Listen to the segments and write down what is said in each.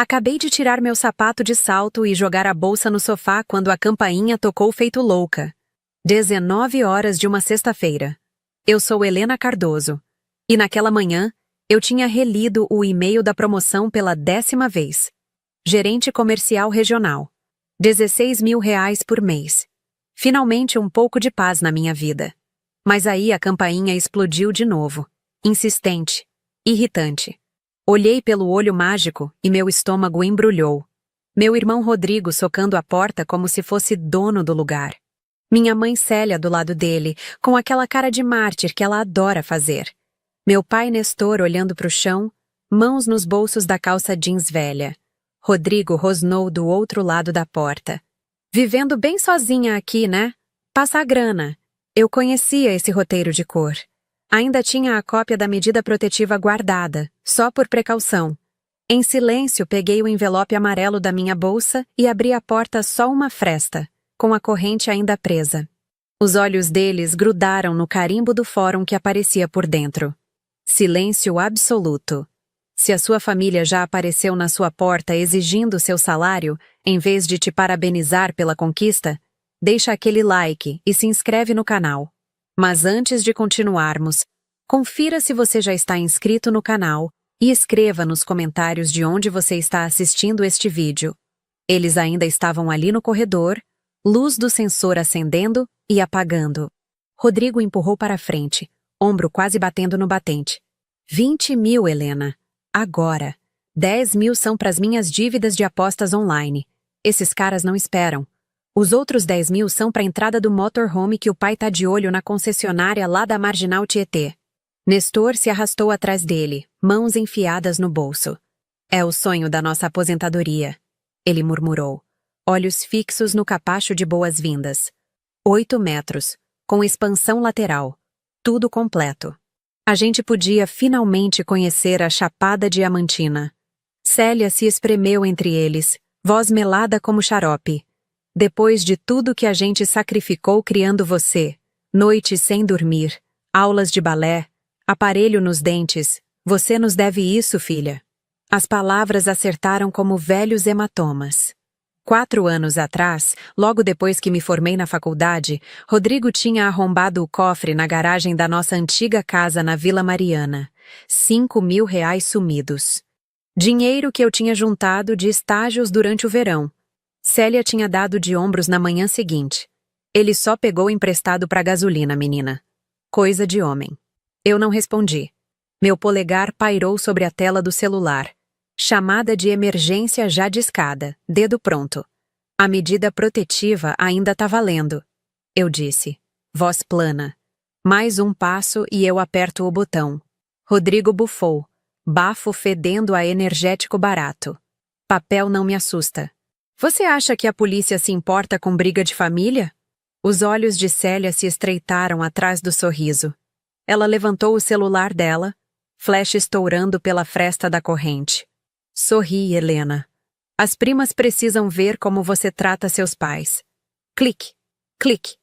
Acabei de tirar meu sapato de salto e jogar a bolsa no sofá quando a campainha tocou feito louca. 19 horas de uma sexta-feira. Eu sou Helena Cardoso. E naquela manhã, eu tinha relido o e-mail da promoção pela 10ª vez. Gerente comercial regional. R$ 16.000 por mês. Finalmente um pouco de paz na minha vida. Mas aí a campainha explodiu de novo. Insistente. Irritante. Olhei pelo olho mágico e meu estômago embrulhou. Meu irmão Rodrigo socando a porta como se fosse dono do lugar. Minha mãe Célia do lado dele, com aquela cara de mártir que ela adora fazer. Meu pai Nestor olhando para o chão, mãos nos bolsos da calça jeans velha. Rodrigo rosnou do outro lado da porta. Vivendo bem sozinha aqui, né? Passa a grana. Eu conhecia esse roteiro de cor. Ainda tinha a cópia da medida protetiva guardada, só por precaução. Em silêncio, peguei o envelope amarelo da minha bolsa e abri a porta só uma fresta, com a corrente ainda presa. Os olhos deles grudaram no carimbo do fórum que aparecia por dentro. Silêncio absoluto. Se a sua família já apareceu na sua porta exigindo seu salário, em vez de te parabenizar pela conquista, deixa aquele like e se inscreve no canal. Mas antes de continuarmos, confira se você já está inscrito no canal e escreva nos comentários de onde você está assistindo este vídeo. Eles ainda estavam ali no corredor, luz do sensor acendendo e apagando. Rodrigo empurrou para frente, ombro quase batendo no batente. 20.000, Helena. Agora. 10.000 são para as minhas dívidas de apostas online. Esses caras não esperam. Os outros 10.000 são para a entrada do motorhome que o pai tá de olho na concessionária lá da Marginal Tietê. Nestor se arrastou atrás dele, mãos enfiadas no bolso. É o sonho da nossa aposentadoria, ele murmurou, olhos fixos no capacho de boas-vindas. 8 metros, com expansão lateral, tudo completo. A gente podia finalmente conhecer a Chapada Diamantina. Célia se espremeu entre eles, voz melada como xarope. Depois de tudo que a gente sacrificou criando você, noites sem dormir, aulas de balé, aparelho nos dentes, você nos deve isso, filha. As palavras acertaram como velhos hematomas. 4 anos atrás, logo depois que me formei na faculdade, Rodrigo tinha arrombado o cofre na garagem da nossa antiga casa na Vila Mariana. R$ 5.000 sumidos. Dinheiro que eu tinha juntado de estágios durante o verão. Célia tinha dado de ombros na manhã seguinte. Ele só pegou emprestado para gasolina, menina. Coisa de homem. Eu não respondi. Meu polegar pairou sobre a tela do celular. Chamada de emergência já discada, dedo pronto. A medida protetiva ainda tá valendo. Eu disse. Voz plana. Mais um passo e eu aperto o botão. Rodrigo bufou. Bafo fedendo a energético barato. Papel não me assusta. Você acha que a polícia se importa com briga de família? Os olhos de Célia se estreitaram atrás do sorriso. Ela levantou o celular dela, flash estourando pela fresta da corrente. Sorri, Helena. As primas precisam ver como você trata seus pais. Clique, clique.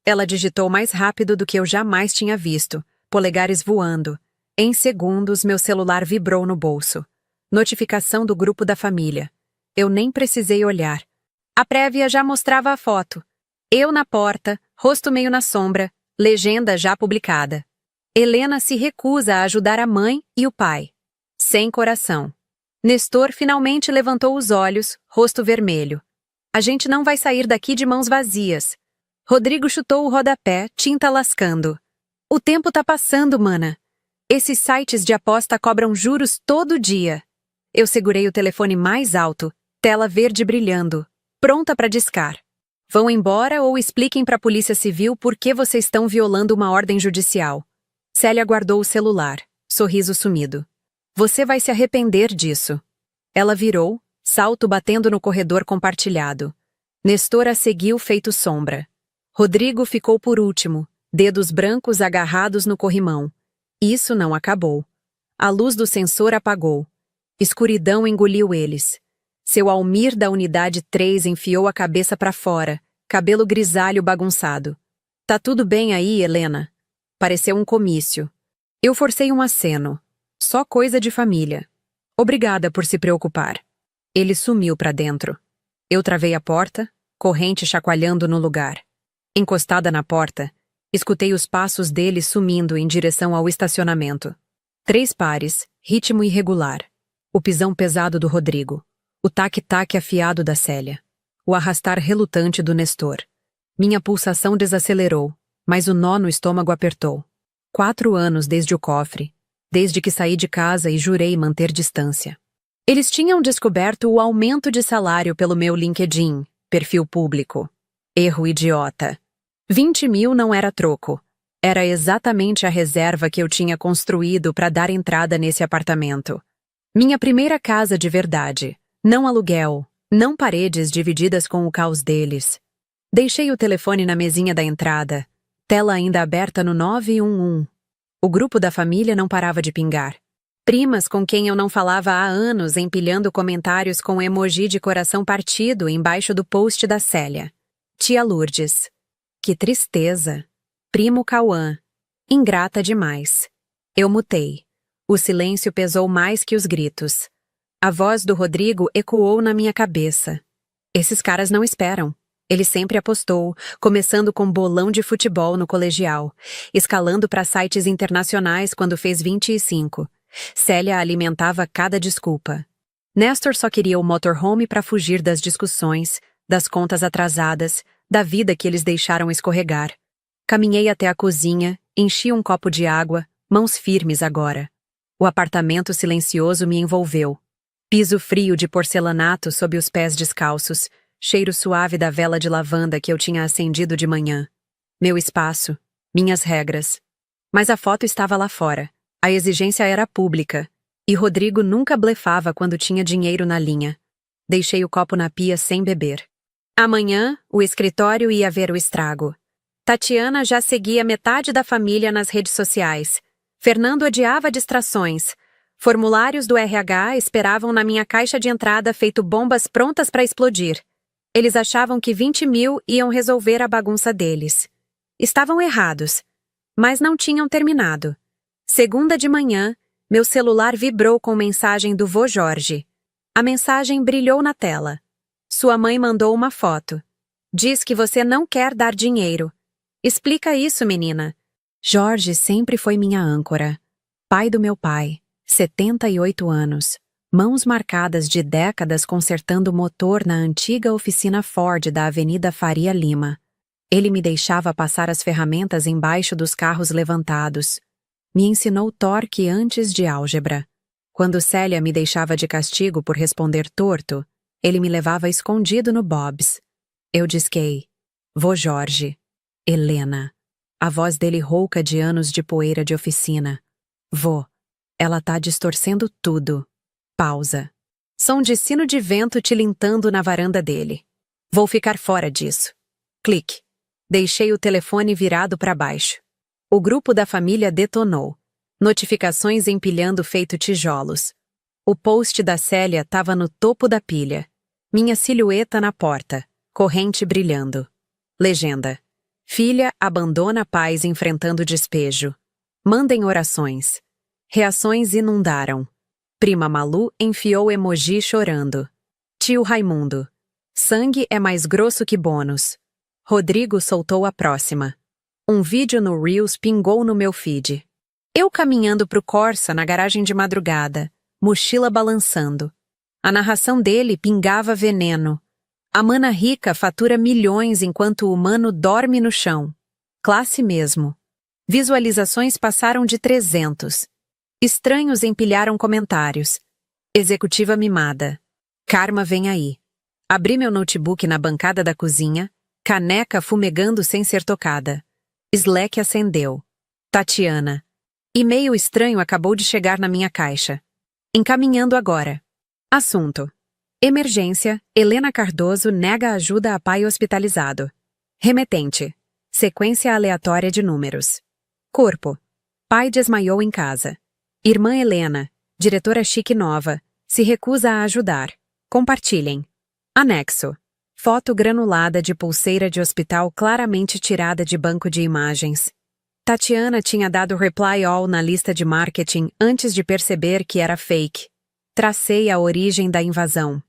Ela digitou mais rápido do que eu jamais tinha visto, polegares voando. Em segundos, meu celular vibrou no bolso. Notificação do grupo da família. Eu nem precisei olhar. A prévia já mostrava a foto. Eu na porta, rosto meio na sombra, legenda já publicada. Helena se recusa a ajudar a mãe e o pai. Sem coração. Nestor finalmente levantou os olhos, rosto vermelho. A gente não vai sair daqui de mãos vazias. Rodrigo chutou o rodapé, tinta lascando. O tempo tá passando, mana. Esses sites de aposta cobram juros todo dia. Eu segurei o telefone mais alto, tela verde brilhando, pronta para discar. Vão embora ou expliquem para a Polícia Civil por que vocês estão violando uma ordem judicial. Célia guardou o celular, sorriso sumido. Você vai se arrepender disso. Ela virou, salto batendo no corredor compartilhado. Nestor a seguiu feito sombra. Rodrigo ficou por último, dedos brancos agarrados no corrimão. Isso não acabou. A luz do sensor apagou. Escuridão engoliu eles. Seu Almir da unidade 3 enfiou a cabeça para fora, cabelo grisalho bagunçado. Tá tudo bem aí, Helena? Pareceu um comício. Eu forcei um aceno. Só coisa de família. Obrigada por se preocupar. Ele sumiu pra dentro. Eu travei a porta, corrente chacoalhando no lugar. Encostada na porta, escutei os passos dele sumindo em direção ao estacionamento. 3 pares, ritmo irregular. O pisão pesado do Rodrigo. O taque-taque afiado da Célia. O arrastar relutante do Nestor. Minha pulsação desacelerou, mas o nó no estômago apertou. 4 anos desde o cofre, desde que saí de casa e jurei manter distância. Eles tinham descoberto o aumento de salário pelo meu LinkedIn, perfil público. Erro idiota. 20 mil não era troco. Era exatamente a reserva que eu tinha construído para dar entrada nesse apartamento. Minha primeira casa de verdade. Não aluguel, não paredes divididas com o caos deles. Deixei o telefone na mesinha da entrada, tela ainda aberta no 911. O grupo da família não parava de pingar. Primas com quem eu não falava há anos empilhando comentários com emoji de coração partido embaixo do post da Célia. Tia Lourdes. Que tristeza. Primo Cauã. Ingrata demais. Eu mutei. O silêncio pesou mais que os gritos. A voz do Rodrigo ecoou na minha cabeça. Esses caras não esperam. Ele sempre apostou, começando com bolão de futebol no colegial, escalando para sites internacionais quando fez 25. Célia alimentava cada desculpa. Nestor só queria o motorhome para fugir das discussões, das contas atrasadas, da vida que eles deixaram escorregar. Caminhei até a cozinha, enchi um copo de água, mãos firmes agora. O apartamento silencioso me envolveu. Piso frio de porcelanato sob os pés descalços, cheiro suave da vela de lavanda que eu tinha acendido de manhã. Meu espaço, minhas regras. Mas a foto estava lá fora. A exigência era pública, e Rodrigo nunca blefava quando tinha dinheiro na linha. Deixei o copo na pia sem beber. Amanhã, o escritório ia ver o estrago. Tatiana já seguia metade da família nas redes sociais. Fernando odiava distrações. Formulários do RH esperavam na minha caixa de entrada feito bombas prontas para explodir. Eles achavam que 20 mil iam resolver a bagunça deles. Estavam errados, mas não tinham terminado. Segunda de manhã, meu celular vibrou com mensagem do vô Jorge. A mensagem brilhou na tela. Sua mãe mandou uma foto. Diz que você não quer dar dinheiro. Explica isso, menina. Jorge sempre foi minha âncora. Pai do meu pai, 78 anos. Mãos marcadas de décadas consertando motor na antiga oficina Ford da Avenida Faria Lima. Ele me deixava passar as ferramentas embaixo dos carros levantados. Me ensinou torque antes de álgebra. Quando Célia me deixava de castigo por responder torto, ele me levava escondido no Bob's. Eu disquei. Vô Jorge. Helena. A voz dele rouca de anos de poeira de oficina. Vô. Ela tá distorcendo tudo. Pausa. Som de sino de vento tilintando na varanda dele. Vou ficar fora disso. Clique. Deixei o telefone virado para baixo. O grupo da família detonou. Notificações empilhando feito tijolos. O post da Célia estava no topo da pilha. Minha silhueta na porta, corrente brilhando. Legenda. Filha abandona pais enfrentando despejo. Mandem orações. Reações inundaram. Prima Malu enfiou emoji chorando. Tio Raimundo. Sangue é mais grosso que bônus. Rodrigo soltou a próxima. Um vídeo no Reels pingou no meu feed. Eu caminhando pro Corsa na garagem de madrugada, mochila balançando. A narração dele pingava veneno. A mana rica fatura milhões enquanto o humano dorme no chão. Classe mesmo. Visualizações passaram de 300. Estranhos empilharam comentários. Executiva mimada. Karma vem aí. Abri meu notebook na bancada da cozinha, caneca fumegando sem ser tocada. Slack acendeu. Tatiana. E-mail estranho acabou de chegar na minha caixa. Encaminhando agora. Assunto. Emergência. Helena Cardoso nega ajuda a pai hospitalizado. Remetente. Sequência aleatória de números. Corpo. Pai desmaiou em casa. Irmã Helena, diretora chique nova, se recusa a ajudar. Compartilhem. Anexo. Foto granulada de pulseira de hospital claramente tirada de banco de imagens. Tatiana tinha dado reply all na lista de marketing antes de perceber que era fake. Tracei a origem da invasão.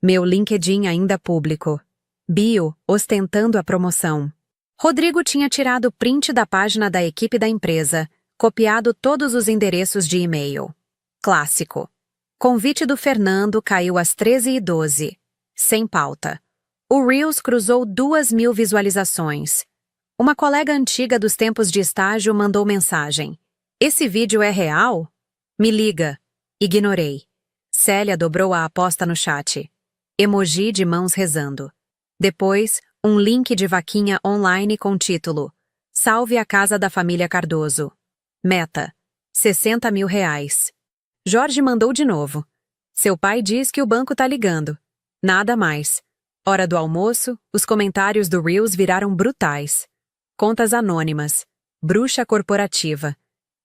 Meu LinkedIn ainda público. Bio, ostentando a promoção. Rodrigo tinha tirado print da página da equipe da empresa, copiado todos os endereços de e-mail. Clássico. Convite do Fernando caiu às 13h12. Sem pauta. O Reels cruzou 2.000 visualizações. Uma colega antiga dos tempos de estágio mandou mensagem. Esse vídeo é real? Me liga. Ignorei. Célia dobrou a aposta no chat. Emoji de mãos rezando. Depois, um link de vaquinha online com título: Salve a casa da família Cardoso. Meta: R$60 mil. Jorge mandou de novo. Seu pai diz que o banco tá ligando. Nada mais. Hora do almoço, os comentários do Reels viraram brutais. Contas anônimas. Bruxa corporativa.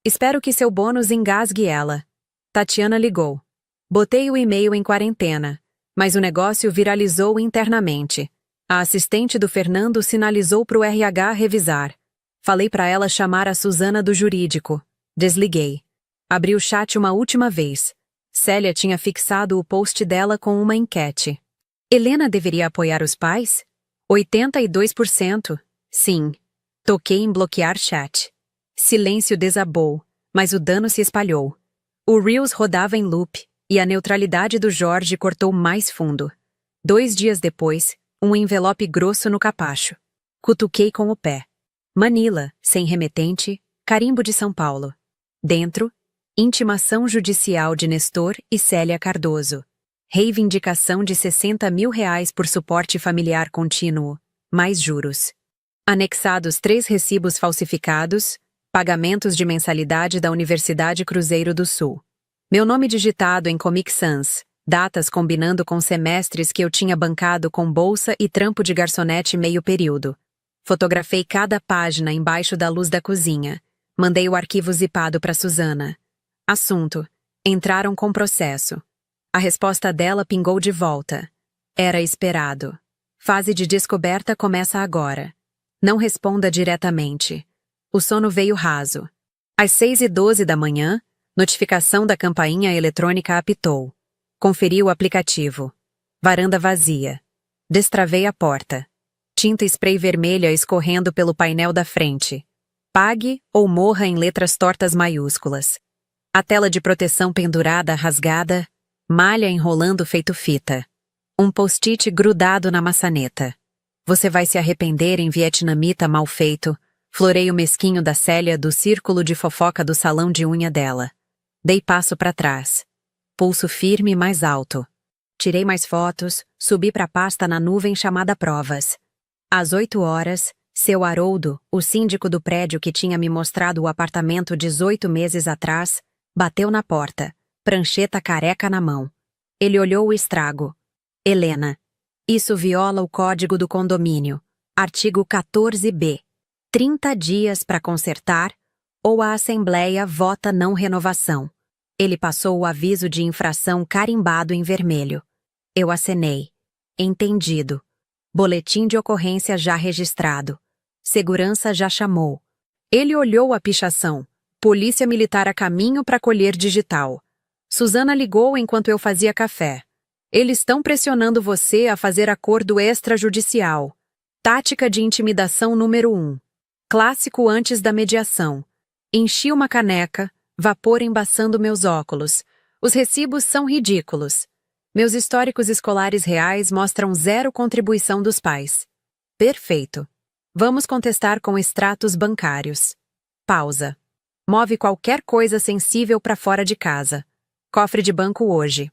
Espero que seu bônus engasgue ela. Tatiana ligou. Botei o e-mail em quarentena, mas o negócio viralizou internamente. A assistente do Fernando sinalizou pro RH revisar. Falei pra ela chamar a Suzana do jurídico. Desliguei. Abri o chat uma última vez. Célia tinha fixado o post dela com uma enquete. Helena deveria apoiar os pais? 82%. Sim. Toquei em bloquear chat. Silêncio desabou, mas o dano se espalhou. O Reels rodava em loop, e a neutralidade do Jorge cortou mais fundo. 2 dias depois, um envelope grosso no capacho. Cutuquei com o pé. Manila, sem remetente, carimbo de São Paulo. Dentro, intimação judicial de Nestor e Célia Cardoso. Reivindicação de R$60 mil por suporte familiar contínuo, mais juros. Anexados 3 recibos falsificados, pagamentos de mensalidade da Universidade Cruzeiro do Sul. Meu nome digitado em Comic Sans, datas combinando com semestres que eu tinha bancado com bolsa e trampo de garçonete meio período. Fotografei cada página embaixo da luz da cozinha. Mandei o arquivo zipado para Suzana. Assunto: entraram com processo. A resposta dela pingou de volta. Era esperado. Fase de descoberta começa agora. Não responda diretamente. O sono veio raso. Às 6h12 da manhã, notificação da campainha eletrônica apitou. Conferi o aplicativo. Varanda vazia. Destravei a porta. Tinta spray vermelha escorrendo pelo painel da frente. Pague ou morra em letras tortas maiúsculas. A tela de proteção pendurada rasgada, malha enrolando feito fita. Um post-it grudado na maçaneta. Você vai se arrepender em vietnamita mal feito. Floreio mesquinho da Célia do círculo de fofoca do salão de unha dela. Dei passo para trás. Pulso firme mais alto. Tirei mais fotos, subi para a pasta na nuvem chamada Provas. Às 8h, seu Haroldo, o síndico do prédio que tinha me mostrado o apartamento 18 meses atrás, bateu na porta, prancheta careca na mão. Ele olhou o estrago. Helena. Isso viola o código do condomínio. Artigo 14b. 30 dias para consertar, ou a Assembleia vota não renovação. Ele passou o aviso de infração carimbado em vermelho. Eu acenei. Entendido. Boletim de ocorrência já registrado. Segurança já chamou. Ele olhou a pichação. Polícia Militar a caminho para colher digital. Suzana ligou enquanto eu fazia café. Eles estão pressionando você a fazer acordo extrajudicial. Tática de intimidação número 1. Clássico antes da mediação. Enchi uma caneca, vapor embaçando meus óculos. Os recibos são ridículos. Meus históricos escolares reais mostram 0 contribuição dos pais. Perfeito. Vamos contestar com extratos bancários. Pausa. Move qualquer coisa sensível para fora de casa. Cofre de banco hoje.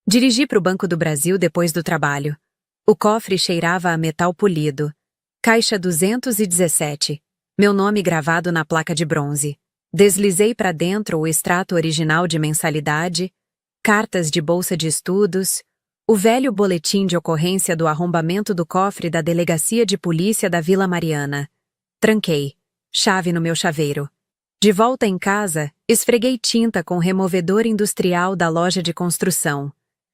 Dirigi para o Banco do Brasil depois do trabalho. O cofre cheirava a metal polido. Caixa 217. Meu nome gravado na placa de bronze. Deslizei para dentro o extrato original de mensalidade, cartas de bolsa de estudos, o velho boletim de ocorrência do arrombamento do cofre da Delegacia de Polícia da Vila Mariana. Tranquei. Chave no meu chaveiro. De volta em casa, esfreguei tinta com removedor industrial da loja de construção.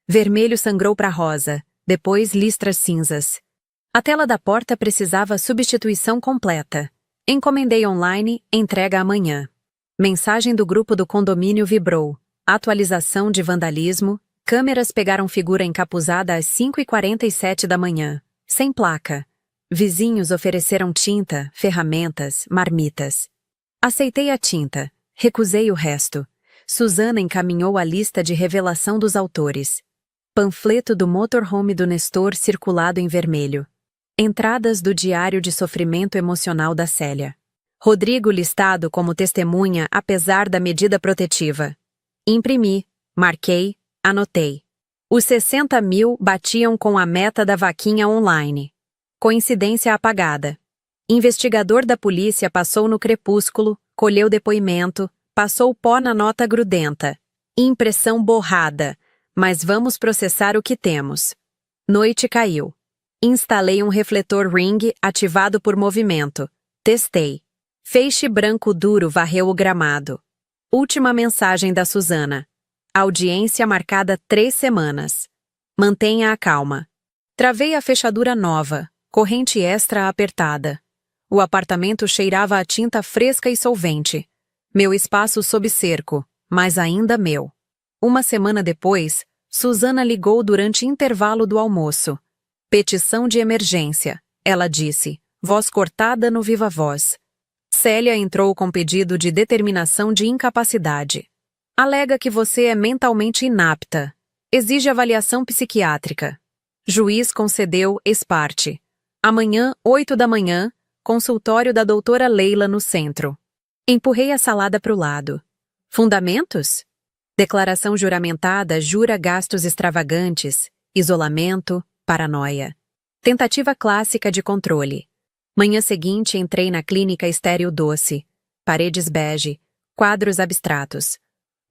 Vermelho sangrou para rosa, depois listras cinzas. A tela da porta precisava substituição completa. Encomendei online, entrega amanhã. Mensagem do grupo do condomínio vibrou. Atualização de vandalismo, Câmeras pegaram figura encapuzada às 5h47 da manhã, sem placa. Vizinhos ofereceram tinta, ferramentas, marmitas. Aceitei a tinta, recusei o resto. Suzana encaminhou a lista de revelação dos autores. Panfleto do motorhome do Nestor circulado em vermelho. Entradas do diário de sofrimento emocional da Célia. Rodrigo listado como testemunha apesar da medida protetiva. Imprimi, marquei, anotei. Os 60 mil batiam com a meta da vaquinha online. Coincidência apagada. Investigador da polícia passou no crepúsculo, colheu depoimento, passou pó na nota grudenta. Impressão borrada, mas vamos processar o que temos. Noite caiu. Instalei um refletor Ring ativado por movimento. Testei. Feixe branco duro varreu o gramado. Última mensagem da Suzana. Audiência marcada 3 semanas. Mantenha a calma. Travei a fechadura nova, corrente extra apertada. O apartamento cheirava a tinta fresca e solvente. Meu espaço sob cerco, mas ainda meu. Uma semana depois, Suzana ligou durante intervalo do almoço. Petição de emergência, ela disse, voz cortada no viva voz. Célia entrou com pedido de determinação de incapacidade. Alega que você é mentalmente inapta. Exige avaliação psiquiátrica. Juiz concedeu ex parte. Amanhã, 8 da manhã, consultório da doutora Leila no centro. Empurrei a salada para o lado. Fundamentos? Declaração juramentada jura gastos extravagantes, isolamento, paranoia. Tentativa clássica de controle. Manhã seguinte entrei na clínica estéril doce. Paredes bege, quadros abstratos.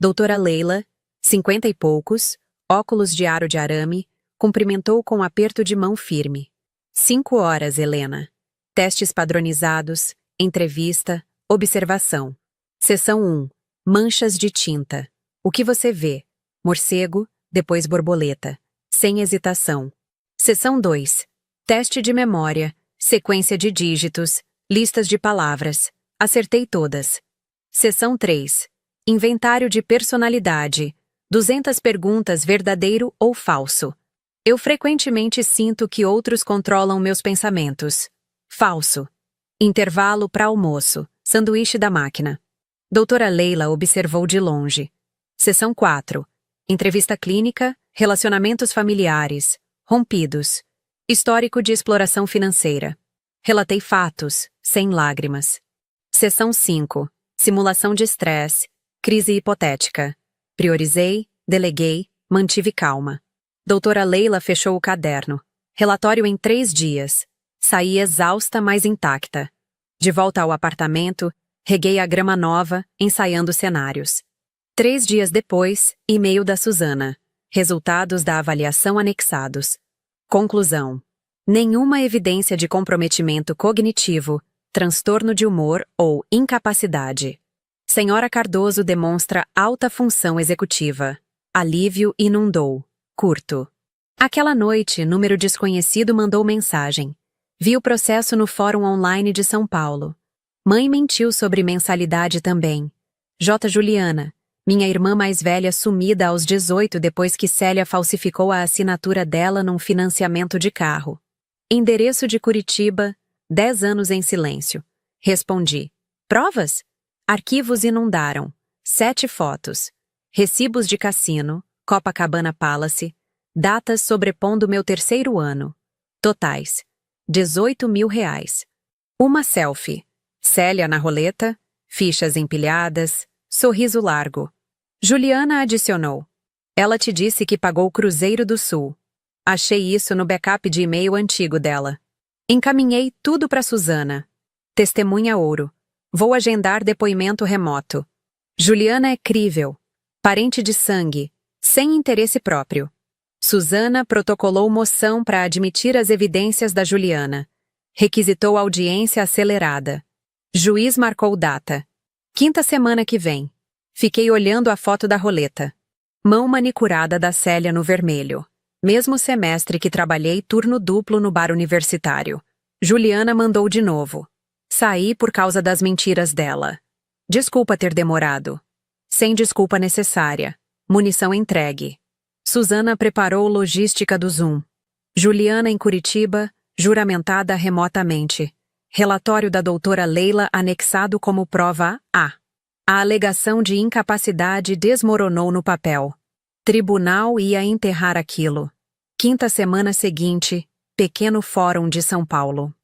Doutora Leila, 50 e poucos, óculos de aro de arame, cumprimentou com um aperto de mão firme. 5 horas, Helena. Testes padronizados, entrevista, observação. Seção 1. Manchas de tinta. O que você vê? Morcego, depois borboleta. Sem hesitação. Seção 2. Teste de memória, sequência de dígitos, listas de palavras. Acertei todas. Seção 3. Inventário de personalidade. 200 perguntas verdadeiro ou falso. Eu frequentemente sinto que outros controlam meus pensamentos. Falso. Intervalo para almoço. Sanduíche da máquina. Doutora Leila observou de longe. Seção 4. Entrevista clínica, relacionamentos familiares, rompidos. Histórico de exploração financeira. Relatei fatos, sem lágrimas. Seção 5. Simulação de estresse, crise hipotética. Priorizei, deleguei, mantive calma. Doutora Leila fechou o caderno. Relatório em 3 dias. Saí exausta, mas intacta. De volta ao apartamento, reguei a grama nova, ensaiando cenários. 3 dias depois, e-mail da Suzana. Resultados da avaliação anexados. Conclusão. Nenhuma evidência de comprometimento cognitivo, transtorno de humor ou incapacidade. Senhora Cardoso demonstra alta função executiva. Alívio inundou. Curto. Aquela noite, número desconhecido mandou mensagem. Vi o processo no Fórum Online de São Paulo. Mãe mentiu sobre mensalidade também. J. Juliana, minha irmã mais velha sumida aos 18 depois que Célia falsificou a assinatura dela num financiamento de carro. Endereço de Curitiba, 10 anos em silêncio. Respondi. Provas? Arquivos inundaram. 7 fotos. Recibos de cassino, Copacabana Palace, datas sobrepondo meu 3º ano. Totais. R$18.000. Uma selfie. Célia na roleta, fichas empilhadas, sorriso largo. Juliana adicionou. Ela te disse que pagou o Cruzeiro do Sul. Achei isso no backup de e-mail antigo dela. Encaminhei tudo para Suzana. Testemunha ouro. Vou agendar depoimento remoto. Juliana é crível. Parente de sangue. Sem interesse próprio. Suzana protocolou moção para admitir as evidências da Juliana. Requisitou audiência acelerada. Juiz marcou data. 5ª semana que vem. Fiquei olhando a foto da roleta. Mão manicurada da Célia no vermelho. Mesmo semestre que trabalhei turno duplo no bar universitário. Juliana mandou de novo. Saí por causa das mentiras dela. Desculpa ter demorado. Sem desculpa necessária. Munição entregue. Suzana preparou logística do Zoom. Juliana em Curitiba, juramentada remotamente. Relatório da doutora Leila anexado como prova A. A alegação de incapacidade desmoronou no papel. Tribunal ia enterrar aquilo. Quinta semana seguinte, pequeno fórum de São Paulo.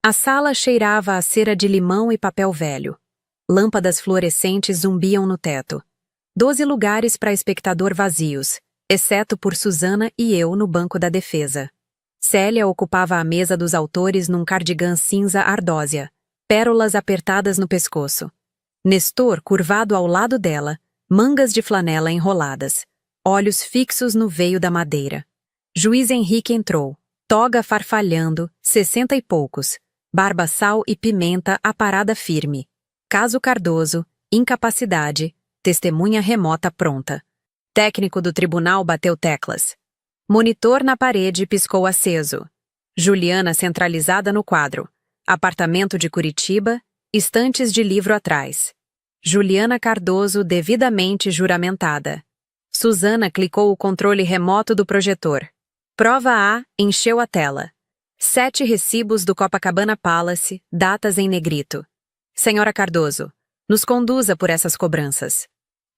A sala cheirava a cera de limão e papel velho. Lâmpadas fluorescentes zumbiam no teto. 12 lugares para espectador vazios, exceto por Suzana e eu no banco da defesa. Célia ocupava a mesa dos autores num cardigã cinza ardósia, pérolas apertadas no pescoço. Nestor curvado ao lado dela, mangas de flanela enroladas, olhos fixos no veio da madeira. Juiz Henrique entrou, toga farfalhando, 60 e poucos, barba sal e pimenta a parada firme. Caso Cardoso, incapacidade, testemunha remota pronta. Técnico do tribunal bateu teclas. Monitor na parede piscou aceso. Juliana centralizada no quadro. Apartamento de Curitiba, estantes de livro atrás. Juliana Cardoso devidamente juramentada. Suzana clicou o controle remoto do projetor. Prova A encheu a tela. 7 recibos do Copacabana Palace, datas em negrito. Senhora Cardoso, nos conduza por essas cobranças.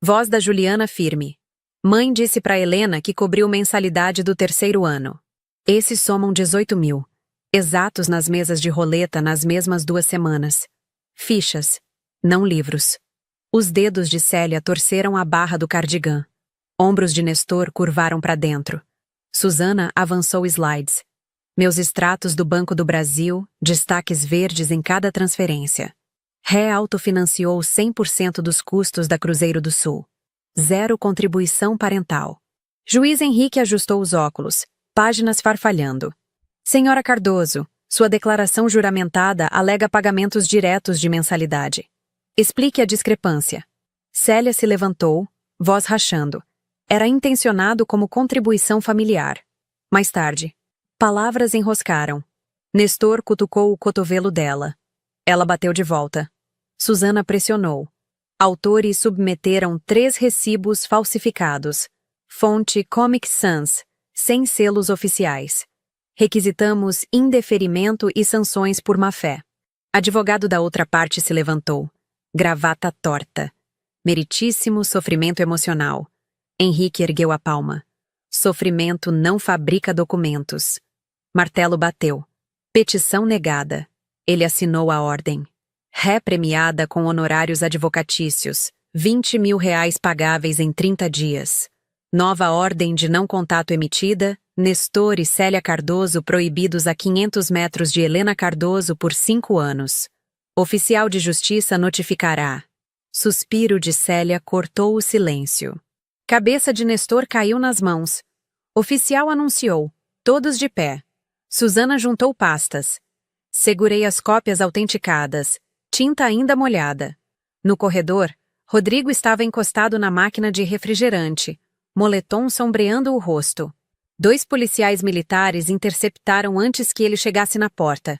Voz da Juliana firme. Mãe disse para Helena que cobriu mensalidade do 3º ano. Esses somam 18 mil. Exatos nas mesas de roleta nas mesmas 2 semanas. Fichas, não livros. Os dedos de Célia torceram a barra do cardigã. Ombros de Nestor curvaram para dentro. Suzana avançou slides. Meus extratos do Banco do Brasil, destaques verdes em cada transferência. Ré autofinanciou 100% dos custos da Cruzeiro do Sul. 0 contribuição parental. Juiz Henrique ajustou os óculos, páginas farfalhando. Senhora Cardoso, sua declaração juramentada alega pagamentos diretos de mensalidade. Explique a discrepância. Célia se levantou, voz rachando. Era intencionado como contribuição familiar. Mais tarde, palavras enroscaram. Nestor cutucou o cotovelo dela. Ela bateu de volta. Suzana pressionou. Autores submeteram 3 recibos falsificados. Fonte Comic Sans, sem selos oficiais. Requisitamos indeferimento e sanções por má-fé. Advogado da outra parte se levantou. Gravata torta. Meritíssimo sofrimento emocional. Henrique ergueu a palma. Sofrimento não fabrica documentos. Martelo bateu. Petição negada. Ele assinou a ordem. Ré premiada com honorários advocatícios, 20 mil reais pagáveis em 30 dias. Nova ordem de não contato emitida, Nestor e Célia Cardoso proibidos a 500 metros de Helena Cardoso por 5 anos. Oficial de justiça notificará. Suspiro de Célia cortou o silêncio. Cabeça de Nestor caiu nas mãos. Oficial anunciou, todos de pé. Suzana juntou pastas. Segurei as cópias autenticadas. Tinta ainda molhada. No corredor, Rodrigo estava encostado na máquina de refrigerante, moletom sombreando o rosto. 2 policiais militares interceptaram antes que ele chegasse na porta.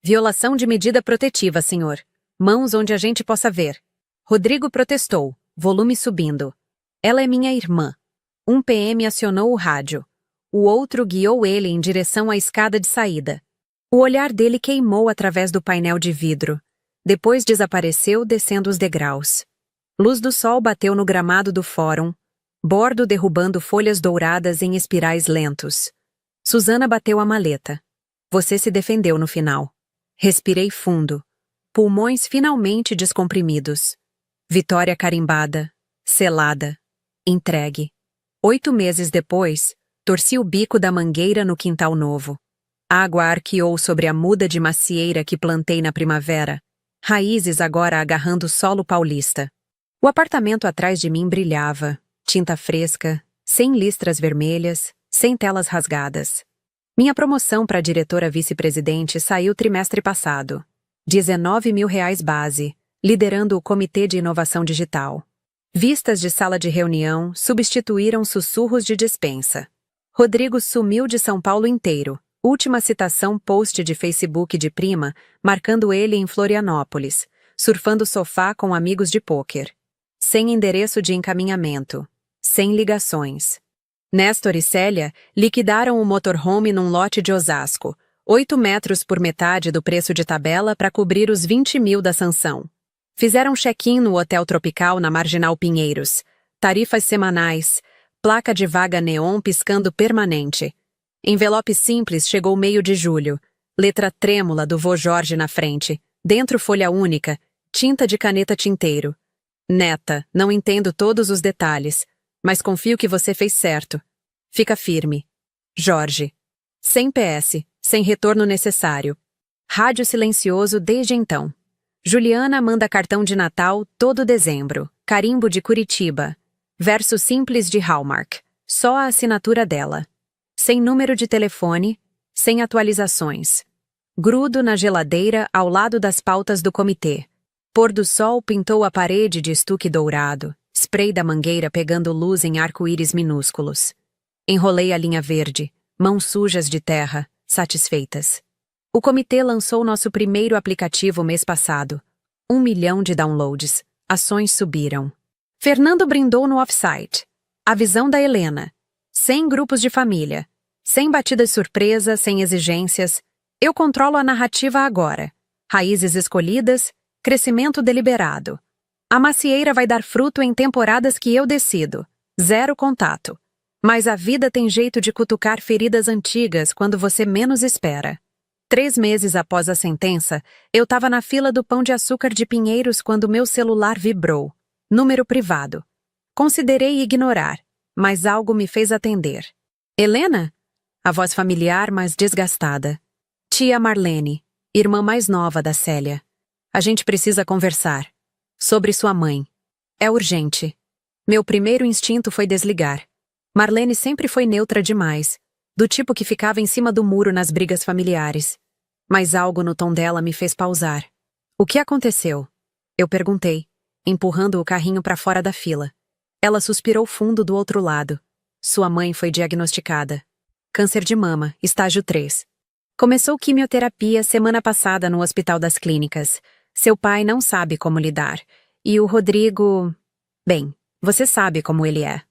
Violação de medida protetiva, senhor. Mãos onde a gente possa ver. Rodrigo protestou, volume subindo. Ela é minha irmã. Um PM acionou o rádio. O outro guiou ele em direção à escada de saída. O olhar dele queimou através do painel de vidro. Depois desapareceu descendo os degraus. Luz do sol bateu no gramado do fórum, bordo derrubando folhas douradas em espirais lentos. Suzana bateu a maleta. Você se defendeu no final. Respirei fundo. Pulmões finalmente descomprimidos. Vitória carimbada, selada, entregue. 8 meses depois, torci o bico da mangueira no quintal novo. Água arqueou sobre a muda de macieira que plantei na primavera. Raízes agora agarrando o solo paulista. O apartamento atrás de mim brilhava, tinta fresca, sem listras vermelhas, sem telas rasgadas. Minha promoção para diretora vice-presidente saiu trimestre passado. 19 mil reais base, liderando o Comitê de Inovação Digital. Vistas de sala de reunião substituíram sussurros de despensa. Rodrigo sumiu de São Paulo inteiro. Última citação post de Facebook de prima, marcando ele em Florianópolis, surfando sofá com amigos de pôquer. Sem endereço de encaminhamento. Sem ligações. Néstor e Célia liquidaram o motorhome num lote de Osasco, 8 metros por metade do preço de tabela para cobrir os 20 mil da sanção. Fizeram check-in no Hotel Tropical na Marginal Pinheiros. Tarifas semanais, placa de vaga neon piscando permanente. Envelope simples chegou meio de julho. Letra trêmula do vô Jorge na frente. Dentro folha única, tinta de caneta tinteiro. Neta, não entendo todos os detalhes, mas confio que você fez certo. Fica firme. Jorge. Sem PS, sem retorno necessário. Rádio silencioso desde então. Juliana manda cartão de Natal todo dezembro. Carimbo de Curitiba. Verso simples de Hallmark. Só a assinatura dela. Sem número de telefone, sem atualizações. Grudo na geladeira ao lado das pautas do comitê. Pôr do sol pintou a parede de estuque dourado. Spray da mangueira pegando luz em arco-íris minúsculos. Enrolei a linha verde, mãos sujas de terra, satisfeitas. O comitê lançou nosso primeiro aplicativo mês passado. 1 milhão de downloads. Ações subiram. Fernando brindou no offsite. A visão da Helena. Sem grupos de família. Sem batidas surpresa, sem exigências. Eu controlo a narrativa agora. Raízes escolhidas, crescimento deliberado. A macieira vai dar fruto em temporadas que eu decido. Zero contato. Mas a vida tem jeito de cutucar feridas antigas quando você menos espera. 3 meses após a sentença, eu estava na fila do Pão de Açúcar de Pinheiros quando meu celular vibrou. Número privado. Considerei ignorar, mas algo me fez atender. Helena? A voz familiar, mas desgastada. Tia Marlene, irmã mais nova da Célia. A gente precisa conversar. Sobre sua mãe. É urgente. Meu primeiro instinto foi desligar. Marlene sempre foi neutra demais, do tipo que ficava em cima do muro nas brigas familiares. Mas algo no tom dela me fez pausar. O que aconteceu? Eu perguntei, empurrando o carrinho para fora da fila. Ela suspirou fundo do outro lado. Sua mãe foi diagnosticada. Câncer de mama, estágio 3. Começou quimioterapia semana passada no Hospital das Clínicas. Seu pai não sabe como lidar. E o Rodrigo... Bem, você sabe como ele é.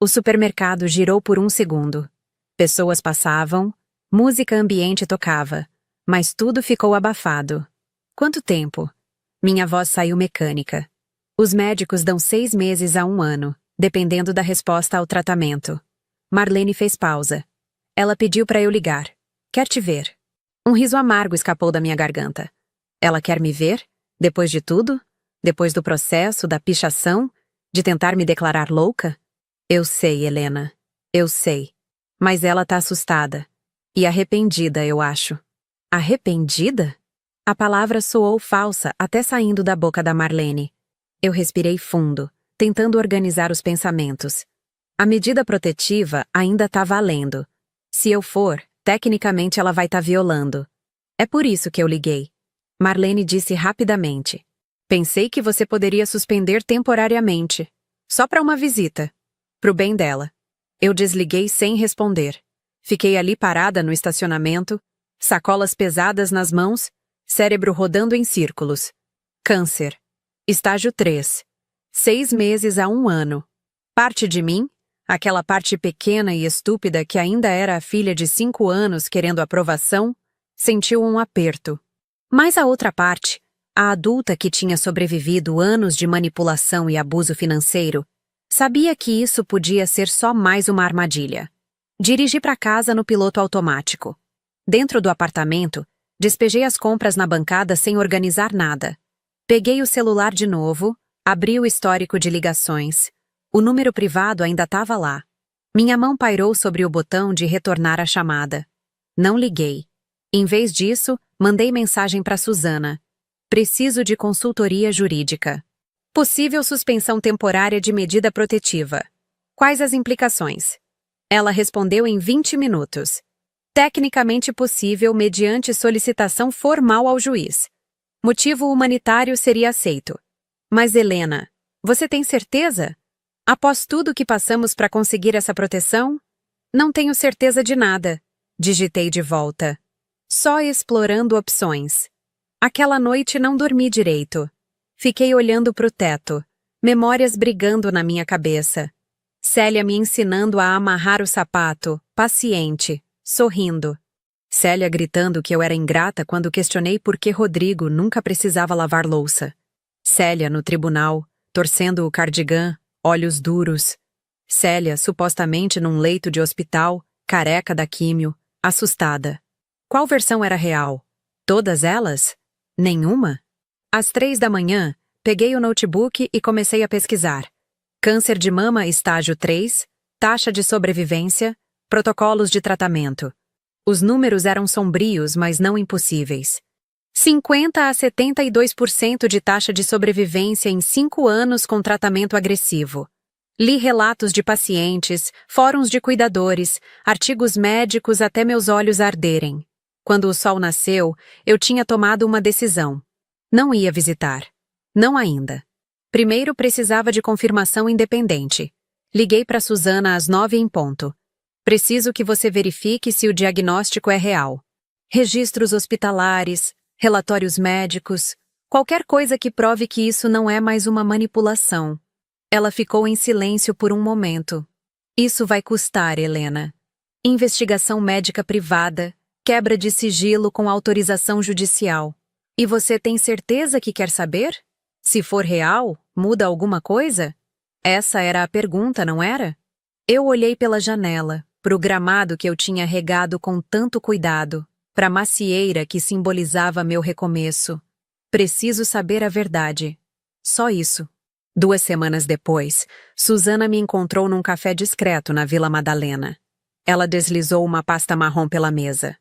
O supermercado girou por 1 segundo. Pessoas passavam, música ambiente tocava, mas tudo ficou abafado. Quanto tempo? Minha voz saiu mecânica. Os médicos dão 6 meses a 1 ano, dependendo da resposta ao tratamento. Marlene fez pausa. Ela pediu para eu ligar. Quer te ver. Um riso amargo escapou da minha garganta. Ela quer me ver? Depois de tudo? Depois do processo, da pichação? De tentar me declarar louca? Eu sei, Helena. Eu sei. Mas ela tá assustada. E arrependida, eu acho. Arrependida? A palavra soou falsa até saindo da boca da Marlene. Eu respirei fundo, tentando organizar os pensamentos. A medida protetiva ainda tá valendo. Se eu for, tecnicamente ela vai tá violando. É por isso que eu liguei. Marlene disse rapidamente. Pensei que você poderia suspender temporariamente. Só para uma visita. Pro bem dela. Eu desliguei sem responder. Fiquei ali parada no estacionamento, sacolas pesadas nas mãos, cérebro rodando em círculos. Câncer. Estágio 3. 6 meses a 1 ano. Parte de mim, aquela parte pequena e estúpida que ainda era a filha de 5 anos querendo aprovação, sentiu um aperto. Mas a outra parte, a adulta que tinha sobrevivido anos de manipulação e abuso financeiro, sabia que isso podia ser só mais uma armadilha. Dirigi para casa no piloto automático. Dentro do apartamento, despejei as compras na bancada sem organizar nada. Peguei o celular de novo, abri o histórico de ligações. O número privado ainda estava lá. Minha mão pairou sobre o botão de retornar a chamada. Não liguei. Em vez disso, mandei mensagem para Suzana. Preciso de consultoria jurídica. Possível suspensão temporária de medida protetiva. Quais as implicações? Ela respondeu em 20 minutos. Tecnicamente possível mediante solicitação formal ao juiz. Motivo humanitário seria aceito. Mas, Helena, você tem certeza? Após tudo que passamos para conseguir essa proteção? Não tenho certeza de nada. Digitei de volta. Só explorando opções. Aquela noite não dormi direito. Fiquei olhando para o teto, memórias brigando na minha cabeça. Célia me ensinando a amarrar o sapato, paciente, sorrindo. Célia gritando que eu era ingrata quando questionei por que Rodrigo nunca precisava lavar louça. Célia no tribunal, torcendo o cardigã, olhos duros. Célia supostamente num leito de hospital, careca da químio, assustada. Qual versão era real? Todas elas? Nenhuma? Às 3 da manhã, peguei o notebook e comecei a pesquisar. Câncer de mama estágio 3, taxa de sobrevivência, protocolos de tratamento. Os números eram sombrios, mas não impossíveis. 50 a 72% de taxa de sobrevivência em 5 anos com tratamento agressivo. Li relatos de pacientes, fóruns de cuidadores, artigos médicos até meus olhos arderem. Quando o sol nasceu, eu tinha tomado uma decisão. Não ia visitar. Não ainda. Primeiro precisava de confirmação independente. Liguei para Suzana às 9 em ponto. Preciso que você verifique se o diagnóstico é real. Registros hospitalares, relatórios médicos, qualquer coisa que prove que isso não é mais uma manipulação. Ela ficou em silêncio por um momento. Isso vai custar, Helena. Investigação médica privada, quebra de sigilo com autorização judicial. E você tem certeza que quer saber? Se for real, muda alguma coisa? Essa era a pergunta, não era? Eu olhei pela janela, para o gramado que eu tinha regado com tanto cuidado, para a macieira que simbolizava meu recomeço. Preciso saber a verdade. Só isso. 2 semanas depois, Suzana me encontrou num café discreto na Vila Madalena. Ela deslizou uma pasta marrom pela mesa.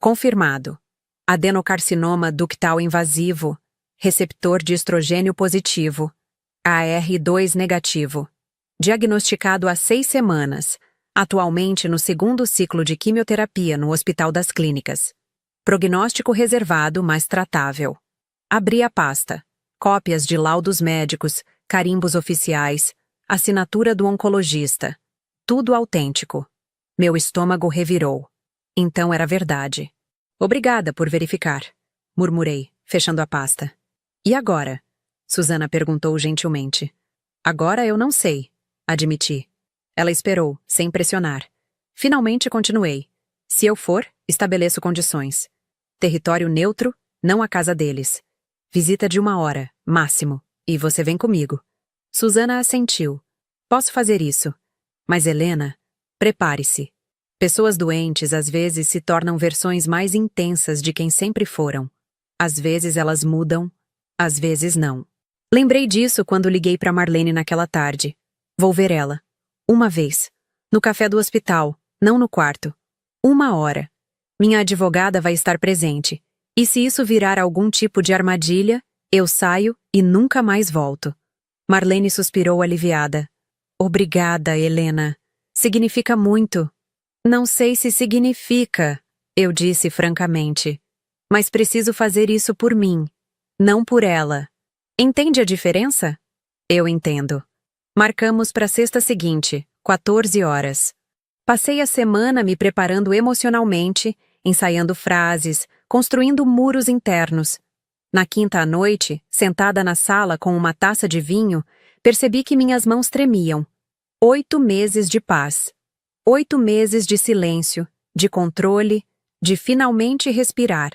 Confirmado. Adenocarcinoma ductal invasivo, receptor de estrogênio positivo, AR2 negativo. Diagnosticado há 6 semanas, atualmente no 2º ciclo de quimioterapia no Hospital das Clínicas. Prognóstico reservado, mas tratável. Abri a pasta. Cópias de laudos médicos, carimbos oficiais, assinatura do oncologista. Tudo autêntico. Meu estômago revirou. Então era verdade. Obrigada por verificar, murmurei, fechando a pasta. E agora? Suzana perguntou gentilmente. Agora eu não sei, admiti. Ela esperou, sem pressionar. Finalmente continuei. Se eu for, estabeleço condições. Território neutro, não a casa deles. Visita de 1 hora, máximo, e você vem comigo. Suzana assentiu. Posso fazer isso. Mas Helena, prepare-se. Pessoas doentes às vezes se tornam versões mais intensas de quem sempre foram. Às vezes elas mudam, às vezes não. Lembrei disso quando liguei para Marlene naquela tarde. Vou ver ela. Uma vez. No café do hospital, não no quarto. 1 hora. Minha advogada vai estar presente. E se isso virar algum tipo de armadilha, eu saio e nunca mais volto. Marlene suspirou aliviada. Obrigada, Helena. Significa muito. Não sei se significa, eu disse francamente. Mas preciso fazer isso por mim, não por ela. Entende a diferença? Eu entendo. Marcamos para sexta seguinte, 14 horas. Passei a semana me preparando emocionalmente, ensaiando frases, construindo muros internos. Na quinta à noite, sentada na sala com uma taça de vinho, percebi que minhas mãos tremiam. 8 meses de paz. 8 meses de silêncio, de controle, de finalmente respirar.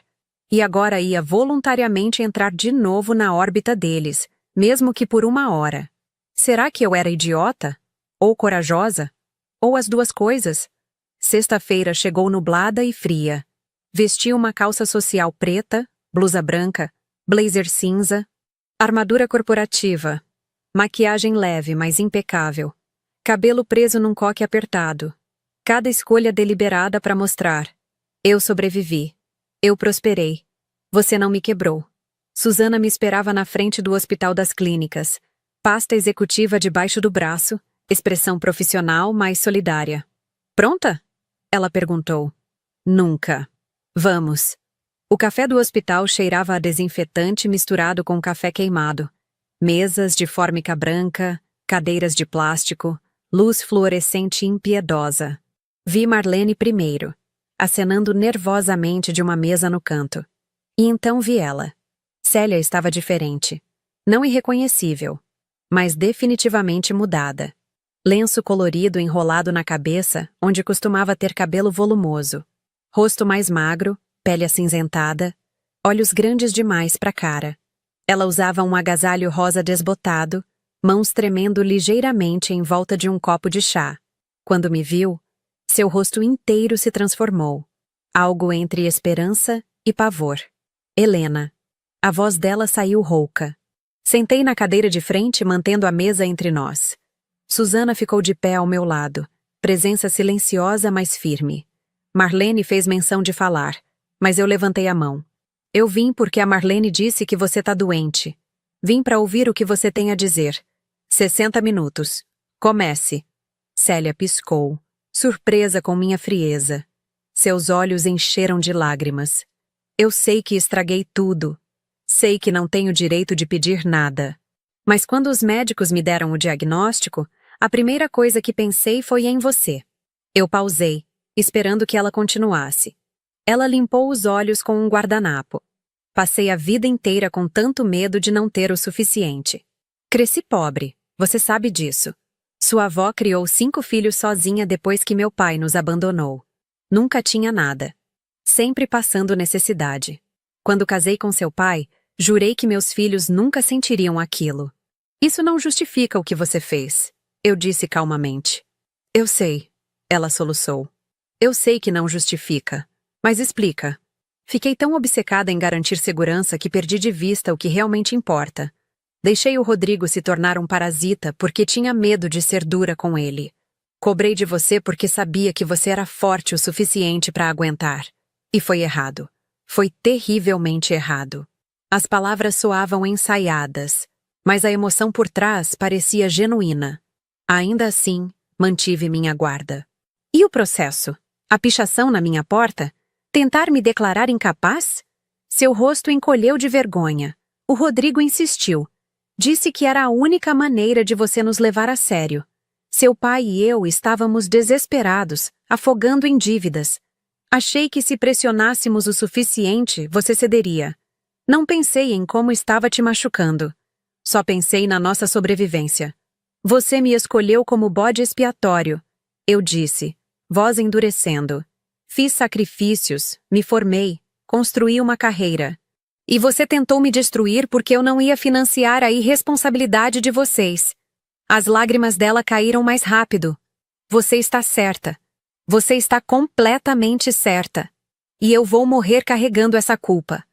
E agora ia voluntariamente entrar de novo na órbita deles, mesmo que por 1 hora. Será que eu era idiota? Ou corajosa? Ou as duas coisas? Sexta-feira chegou nublada e fria. Vesti uma calça social preta, blusa branca, blazer cinza, armadura corporativa, maquiagem leve, mas impecável, cabelo preso num coque apertado. Cada escolha deliberada para mostrar. Eu sobrevivi. Eu prosperei. Você não me quebrou. Suzana me esperava na frente do Hospital das Clínicas. Pasta executiva debaixo do braço, expressão profissional, mas solidária. Pronta? Ela perguntou. Nunca. Vamos. O café do hospital cheirava a desinfetante misturado com café queimado. Mesas de fórmica branca, cadeiras de plástico, luz fluorescente impiedosa. Vi Marlene primeiro, acenando nervosamente de uma mesa no canto. E então vi ela. Célia estava diferente. Não irreconhecível, mas definitivamente mudada. Lenço colorido enrolado na cabeça, onde costumava ter cabelo volumoso. Rosto mais magro, pele acinzentada, olhos grandes demais para a cara. Ela usava um agasalho rosa desbotado, mãos tremendo ligeiramente em volta de um copo de chá. Quando me viu, seu rosto inteiro se transformou. Algo entre esperança e pavor. Helena. A voz dela saiu rouca. Sentei na cadeira de frente, mantendo a mesa entre nós. Susana ficou de pé ao meu lado, presença silenciosa, mas firme. Marlene fez menção de falar, mas eu levantei a mão. Eu vim porque a Marlene disse que você tá doente. Vim para ouvir o que você tem a dizer. 60 minutos. Comece. Célia piscou, surpresa com minha frieza. Seus olhos encheram de lágrimas. Eu sei que estraguei tudo. Sei que não tenho direito de pedir nada. Mas quando os médicos me deram o diagnóstico, a primeira coisa que pensei foi em você. Eu pausei, esperando que ela continuasse. Ela limpou os olhos com um guardanapo. Passei a vida inteira com tanto medo de não ter o suficiente. Cresci pobre, você sabe disso. Sua avó criou 5 filhos sozinha depois que meu pai nos abandonou. Nunca tinha nada. Sempre passando necessidade. Quando casei com seu pai, jurei que meus filhos nunca sentiriam aquilo. Isso não justifica o que você fez, eu disse calmamente. Eu sei, ela soluçou. Eu sei que não justifica. Mas explica. Fiquei tão obcecada em garantir segurança que perdi de vista o que realmente importa. Deixei o Rodrigo se tornar um parasita porque tinha medo de ser dura com ele. Cobrei de você porque sabia que você era forte o suficiente para aguentar. E foi errado. Foi terrivelmente errado. As palavras soavam ensaiadas, mas a emoção por trás parecia genuína. Ainda assim, mantive minha guarda. E o processo? A pichação na minha porta? Tentar me declarar incapaz? Seu rosto encolheu de vergonha. O Rodrigo insistiu. Disse que era a única maneira de você nos levar a sério. Seu pai e eu estávamos desesperados, afogando em dívidas. Achei que se pressionássemos o suficiente, você cederia. Não pensei em como estava te machucando. Só pensei na nossa sobrevivência. Você me escolheu como bode expiatório. Eu disse, voz endurecendo. Fiz sacrifícios, me formei, construí uma carreira. E você tentou me destruir porque eu não ia financiar a irresponsabilidade de vocês. As lágrimas dela caíram mais rápido. Você está certa. Você está completamente certa. E eu vou morrer carregando essa culpa.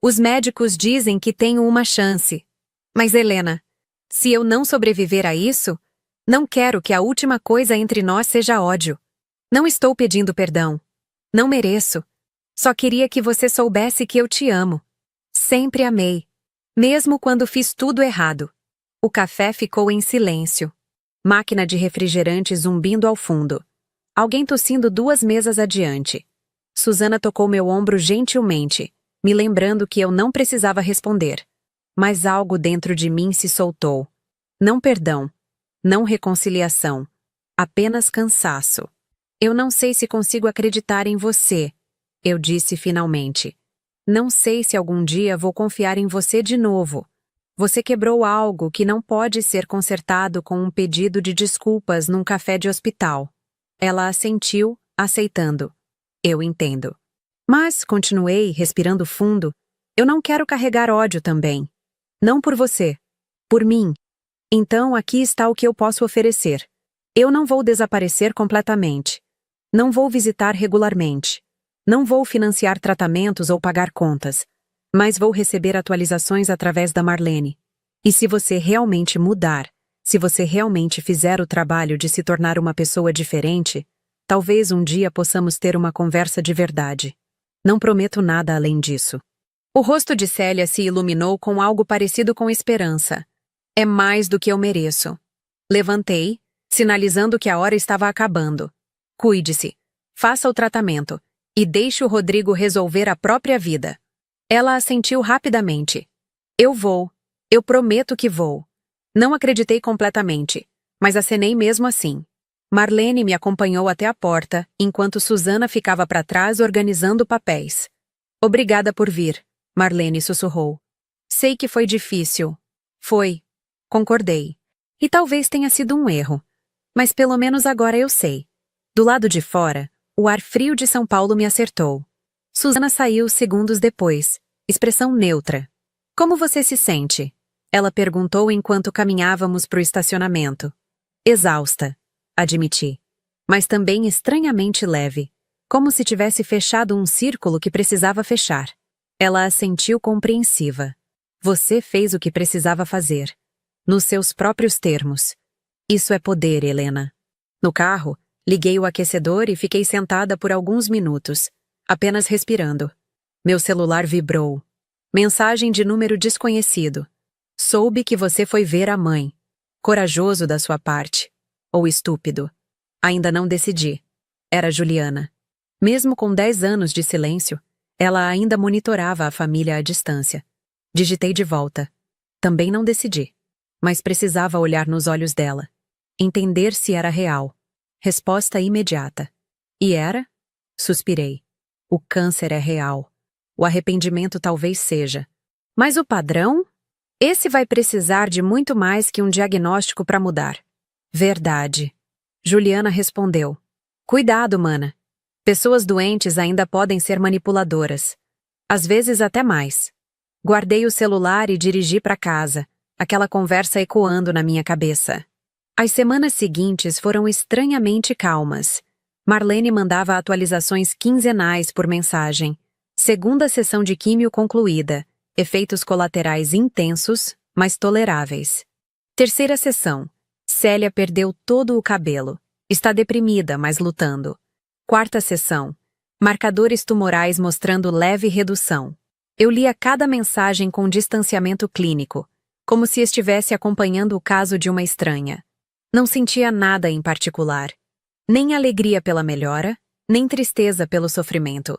Os médicos dizem que tenho uma chance. Mas, Helena, se eu não sobreviver a isso, não quero que a última coisa entre nós seja ódio. Não estou pedindo perdão. Não mereço. Só queria que você soubesse que eu te amo. Sempre amei. Mesmo quando fiz tudo errado. O café ficou em silêncio. Máquina de refrigerante zumbindo ao fundo. Alguém tossindo 2 mesas adiante. Susana tocou meu ombro gentilmente, me lembrando que eu não precisava responder. Mas algo dentro de mim se soltou. Não perdão. Não reconciliação. Apenas cansaço. Eu não sei se consigo acreditar em você, eu disse finalmente. Não sei se algum dia vou confiar em você de novo. Você quebrou algo que não pode ser consertado com um pedido de desculpas num café de hospital. Ela assentiu, aceitando. Eu entendo. Mas, continuei, respirando fundo, eu não quero carregar ódio também. Não por você. Por mim. Então, aqui está o que eu posso oferecer. Eu não vou desaparecer completamente. Não vou visitar regularmente. Não vou financiar tratamentos ou pagar contas. Mas vou receber atualizações através da Marlene. E se você realmente mudar, se você realmente fizer o trabalho de se tornar uma pessoa diferente, talvez um dia possamos ter uma conversa de verdade. Não prometo nada além disso. O rosto de Célia se iluminou com algo parecido com esperança. É mais do que eu mereço. Levantei, sinalizando que a hora estava acabando. Cuide-se. Faça o tratamento. E deixe o Rodrigo resolver a própria vida. Ela assentiu rapidamente. Eu vou. Eu prometo que vou. Não acreditei completamente, mas acenei mesmo assim. Marlene me acompanhou até a porta, enquanto Susana ficava para trás organizando papéis. Obrigada por vir, Marlene sussurrou. Sei que foi difícil. Foi. Concordei. E talvez tenha sido um erro. Mas pelo menos agora eu sei. Do lado de fora, o ar frio de São Paulo me acertou. Susana saiu segundos depois, expressão neutra. Como você se sente? Ela perguntou enquanto caminhávamos para o estacionamento. Exausta, admiti. Mas também estranhamente leve, como se tivesse fechado um círculo que precisava fechar. Ela assentiu compreensiva. Você fez o que precisava fazer. Nos seus próprios termos. Isso é poder, Helena. No carro, liguei o aquecedor e fiquei sentada por alguns minutos, apenas respirando. Meu celular vibrou. Mensagem de número desconhecido. Soube que você foi ver a mãe. Corajoso da sua parte. Ou estúpido. Ainda não decidi. Era Juliana. Mesmo com 10 anos de silêncio, ela ainda monitorava a família à distância. Digitei de volta. Também não decidi. Mas precisava olhar nos olhos dela. Entender se era real. Resposta imediata. E era? Suspirei. O câncer é real. O arrependimento talvez seja. Mas o padrão? Esse vai precisar de muito mais que um diagnóstico para mudar. Verdade. Juliana respondeu. Cuidado, mana. Pessoas doentes ainda podem ser manipuladoras. Às vezes até mais. Guardei o celular e dirigi para casa, aquela conversa ecoando na minha cabeça. As semanas seguintes foram estranhamente calmas. Marlene mandava atualizações quinzenais por mensagem. Segunda sessão de químio concluída. Efeitos colaterais intensos, mas toleráveis. Terceira sessão. Célia perdeu todo o cabelo. Está deprimida, mas lutando. Quarta sessão. Marcadores tumorais mostrando leve redução. Eu lia cada mensagem com distanciamento clínico, como se estivesse acompanhando o caso de uma estranha. Não sentia nada em particular. Nem alegria pela melhora, nem tristeza pelo sofrimento.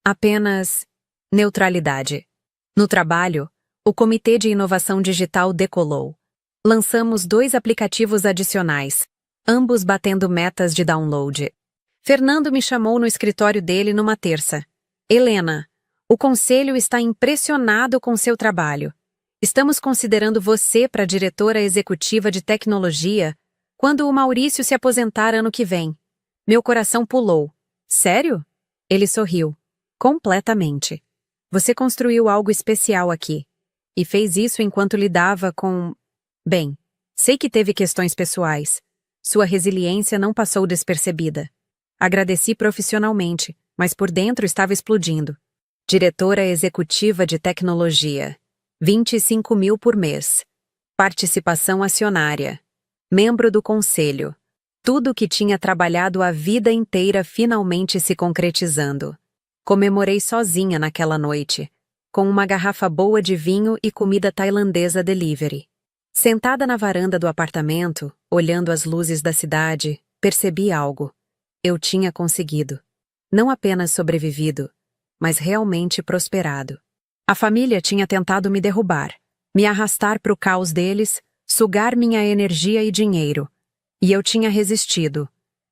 Apenas neutralidade. No trabalho, o Comitê de Inovação Digital decolou. Lançamos 2 aplicativos adicionais, ambos batendo metas de download. Fernando me chamou no escritório dele numa terça. Helena, o conselho está impressionado com seu trabalho. Estamos considerando você para diretora executiva de tecnologia quando o Maurício se aposentar ano que vem. Meu coração pulou. Sério? Ele sorriu. Completamente. Você construiu algo especial aqui. E fez isso enquanto lidava com... Bem, sei que teve questões pessoais. Sua resiliência não passou despercebida. Agradeci profissionalmente, mas por dentro estava explodindo. Diretora executiva de tecnologia. 25 mil por mês. Participação acionária. Membro do conselho. Tudo o que tinha trabalhado a vida inteira finalmente se concretizando. Comemorei sozinha naquela noite, com uma garrafa boa de vinho e comida tailandesa delivery. Sentada na varanda do apartamento, olhando as luzes da cidade, percebi algo. Eu tinha conseguido. Não apenas sobrevivido, mas realmente prosperado. A família tinha tentado me derrubar, me arrastar para o caos deles, sugar minha energia e dinheiro. E eu tinha resistido.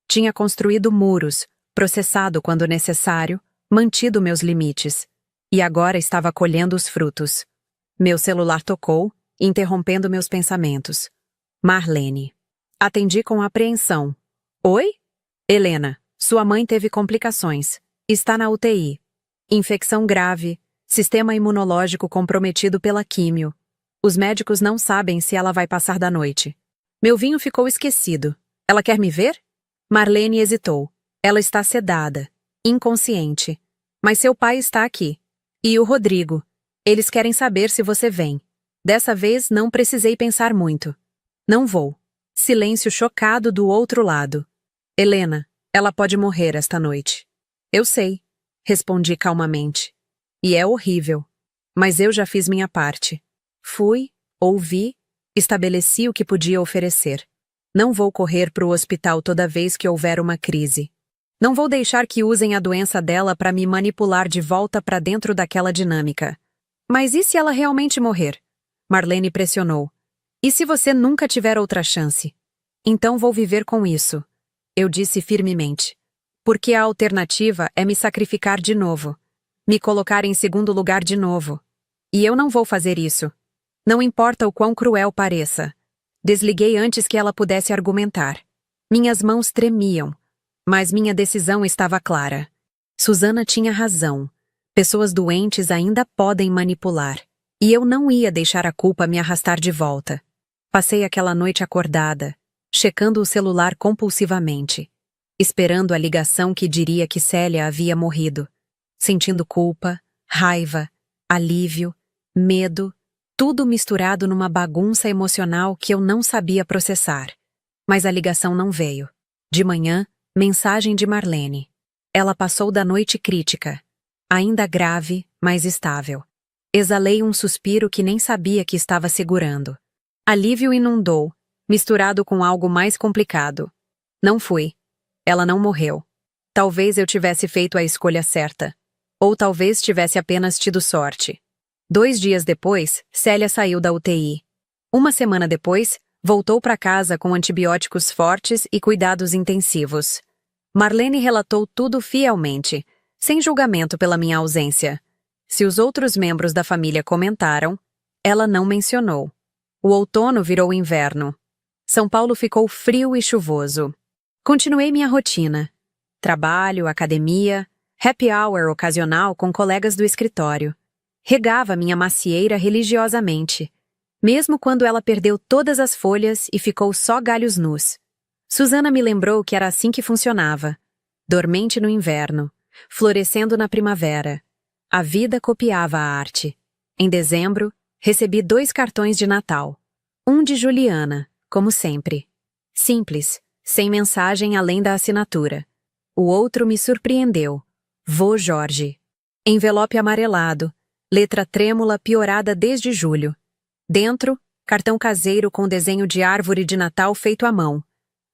Tinha construído muros, processado quando necessário, mantido meus limites. E agora estava colhendo os frutos. Meu celular tocou, interrompendo meus pensamentos. Marlene. Atendi com apreensão. Oi? Helena, sua mãe teve complicações. Está na UTI. Infecção grave, sistema imunológico comprometido pela químio. Os médicos não sabem se ela vai passar da noite. Meu vinho ficou esquecido. Ela quer me ver? Marlene hesitou. Ela está sedada, inconsciente. Mas seu pai está aqui. E o Rodrigo. Eles querem saber se você vem. Dessa vez não precisei pensar muito. Não vou. Silêncio chocado do outro lado. Helena, ela pode morrer esta noite. Eu sei, respondi calmamente. E é horrível. Mas eu já fiz minha parte. Fui, ouvi, estabeleci o que podia oferecer. Não vou correr para o hospital toda vez que houver uma crise. Não vou deixar que usem a doença dela para me manipular de volta para dentro daquela dinâmica. Mas e se ela realmente morrer? Marlene pressionou. E se você nunca tiver outra chance? Então vou viver com isso. Eu disse firmemente. Porque a alternativa é me sacrificar de novo. Me colocar em segundo lugar de novo. E eu não vou fazer isso. Não importa o quão cruel pareça. Desliguei antes que ela pudesse argumentar. Minhas mãos tremiam, mas minha decisão estava clara. Susana tinha razão. Pessoas doentes ainda podem manipular. E eu não ia deixar a culpa me arrastar de volta. Passei aquela noite acordada, checando o celular compulsivamente, esperando a ligação que diria que Célia havia morrido, sentindo culpa, raiva, alívio, medo, tudo misturado numa bagunça emocional que eu não sabia processar. Mas a ligação não veio. De manhã, mensagem de Marlene. Ela passou da noite crítica, ainda grave, mas estável. Exalei um suspiro que nem sabia que estava segurando. Alívio inundou, misturado com algo mais complicado. Não fui. Ela não morreu. Talvez eu tivesse feito a escolha certa. Ou talvez tivesse apenas tido sorte. 2 dias depois, Célia saiu da UTI. 1 semana depois, voltou para casa com antibióticos fortes e cuidados intensivos. Marlene relatou tudo fielmente, sem julgamento pela minha ausência. Se os outros membros da família comentaram, ela não mencionou. O outono virou inverno. São Paulo ficou frio e chuvoso. Continuei minha rotina. Trabalho, academia, happy hour ocasional com colegas do escritório. Regava minha macieira religiosamente, mesmo quando ela perdeu todas as folhas e ficou só galhos nus. Susana me lembrou que era assim que funcionava. Dormente no inverno, florescendo na primavera. A vida copiava a arte. Em dezembro, recebi 2 cartões de Natal. Um de Juliana, como sempre. Simples, sem mensagem além da assinatura. O outro me surpreendeu. Vô Jorge. Envelope amarelado, letra trêmula piorada desde julho. Dentro, cartão caseiro com desenho de árvore de Natal feito à mão.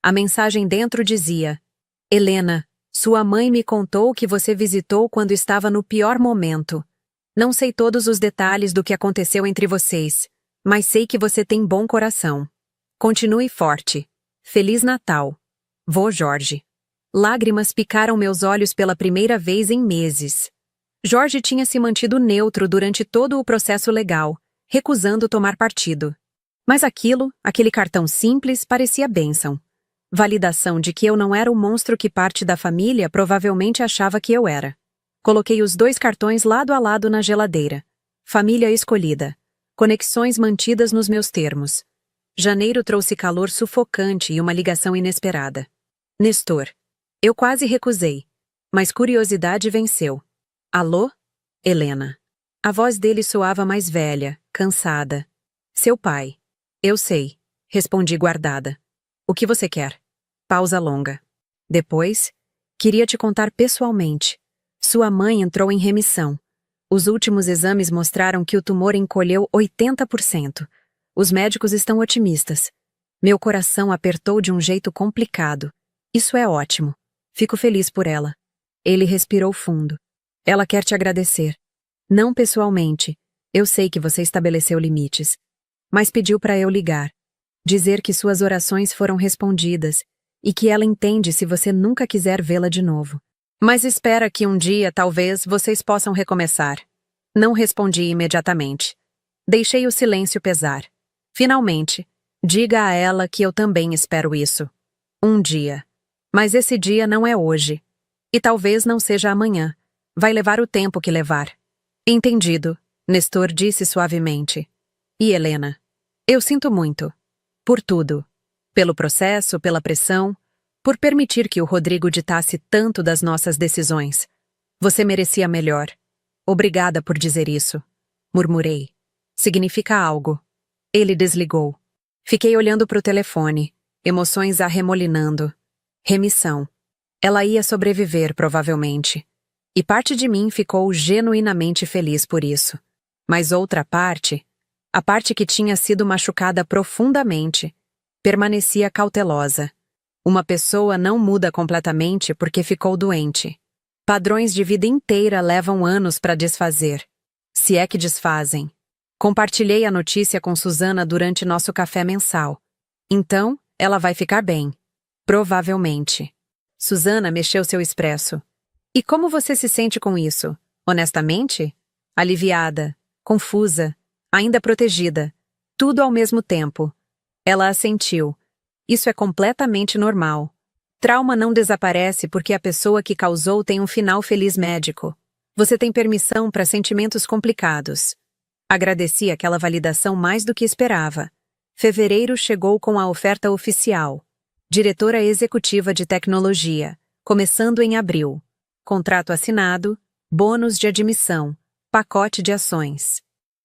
A mensagem dentro dizia: Helena, sua mãe me contou que você visitou quando estava no pior momento. Não sei todos os detalhes do que aconteceu entre vocês, mas sei que você tem bom coração. Continue forte. Feliz Natal. Vô Jorge. Lágrimas picaram meus olhos pela primeira vez em meses. Jorge tinha se mantido neutro durante todo o processo legal, recusando tomar partido. Mas aquele cartão simples, parecia bênção. Validação de que eu não era o monstro que parte da família provavelmente achava que eu era. Coloquei os 2 cartões lado a lado na geladeira. Família escolhida. Conexões mantidas nos meus termos. Janeiro trouxe calor sufocante e uma ligação inesperada. Nestor. Eu quase recusei, mas curiosidade venceu. Alô? Helena. A voz dele soava mais velha, cansada. Seu pai. Eu sei, respondi guardada. O que você quer? Pausa longa. Depois, queria te contar pessoalmente. Sua mãe entrou em remissão. Os últimos exames mostraram que o tumor encolheu 80%. Os médicos estão otimistas. Meu coração apertou de um jeito complicado. Isso é ótimo. Fico feliz por ela. Ele respirou fundo. Ela quer te agradecer. Não pessoalmente. Eu sei que você estabeleceu limites. Mas pediu para eu ligar. Dizer que suas orações foram respondidas e que ela entende se você nunca quiser vê-la de novo. Mas espera que um dia, talvez, vocês possam recomeçar. Não respondi imediatamente. Deixei o silêncio pesar. Finalmente, diga a ela que eu também espero isso. Um dia. Mas esse dia não é hoje. E talvez não seja amanhã. Vai levar o tempo que levar. Entendido, Nestor disse suavemente. E Helena? Eu sinto muito. Por tudo. Pelo processo, pela pressão, por permitir que o Rodrigo ditasse tanto das nossas decisões. Você merecia melhor. Obrigada por dizer isso. Murmurei. Significa algo. Ele desligou. Fiquei olhando para o telefone, emoções arremolinando. Remissão. Ela ia sobreviver, provavelmente. E parte de mim ficou genuinamente feliz por isso. Mas outra parte, a parte que tinha sido machucada profundamente, permanecia cautelosa. Uma pessoa não muda completamente porque ficou doente. Padrões de vida inteira levam anos para desfazer. Se é que desfazem. Compartilhei a notícia com Susana durante nosso café mensal. Então, ela vai ficar bem. Provavelmente. Susana mexeu seu expresso. E como você se sente com isso? Honestamente? Aliviada, confusa, ainda protegida. Tudo ao mesmo tempo. Ela assentiu. Isso é completamente normal. Trauma não desaparece porque a pessoa que causou tem um final feliz médico. Você tem permissão para sentimentos complicados. Agradeci aquela validação mais do que esperava. Fevereiro chegou com a oferta oficial. Diretora executiva de tecnologia, começando em abril. Contrato assinado, bônus de admissão, pacote de ações.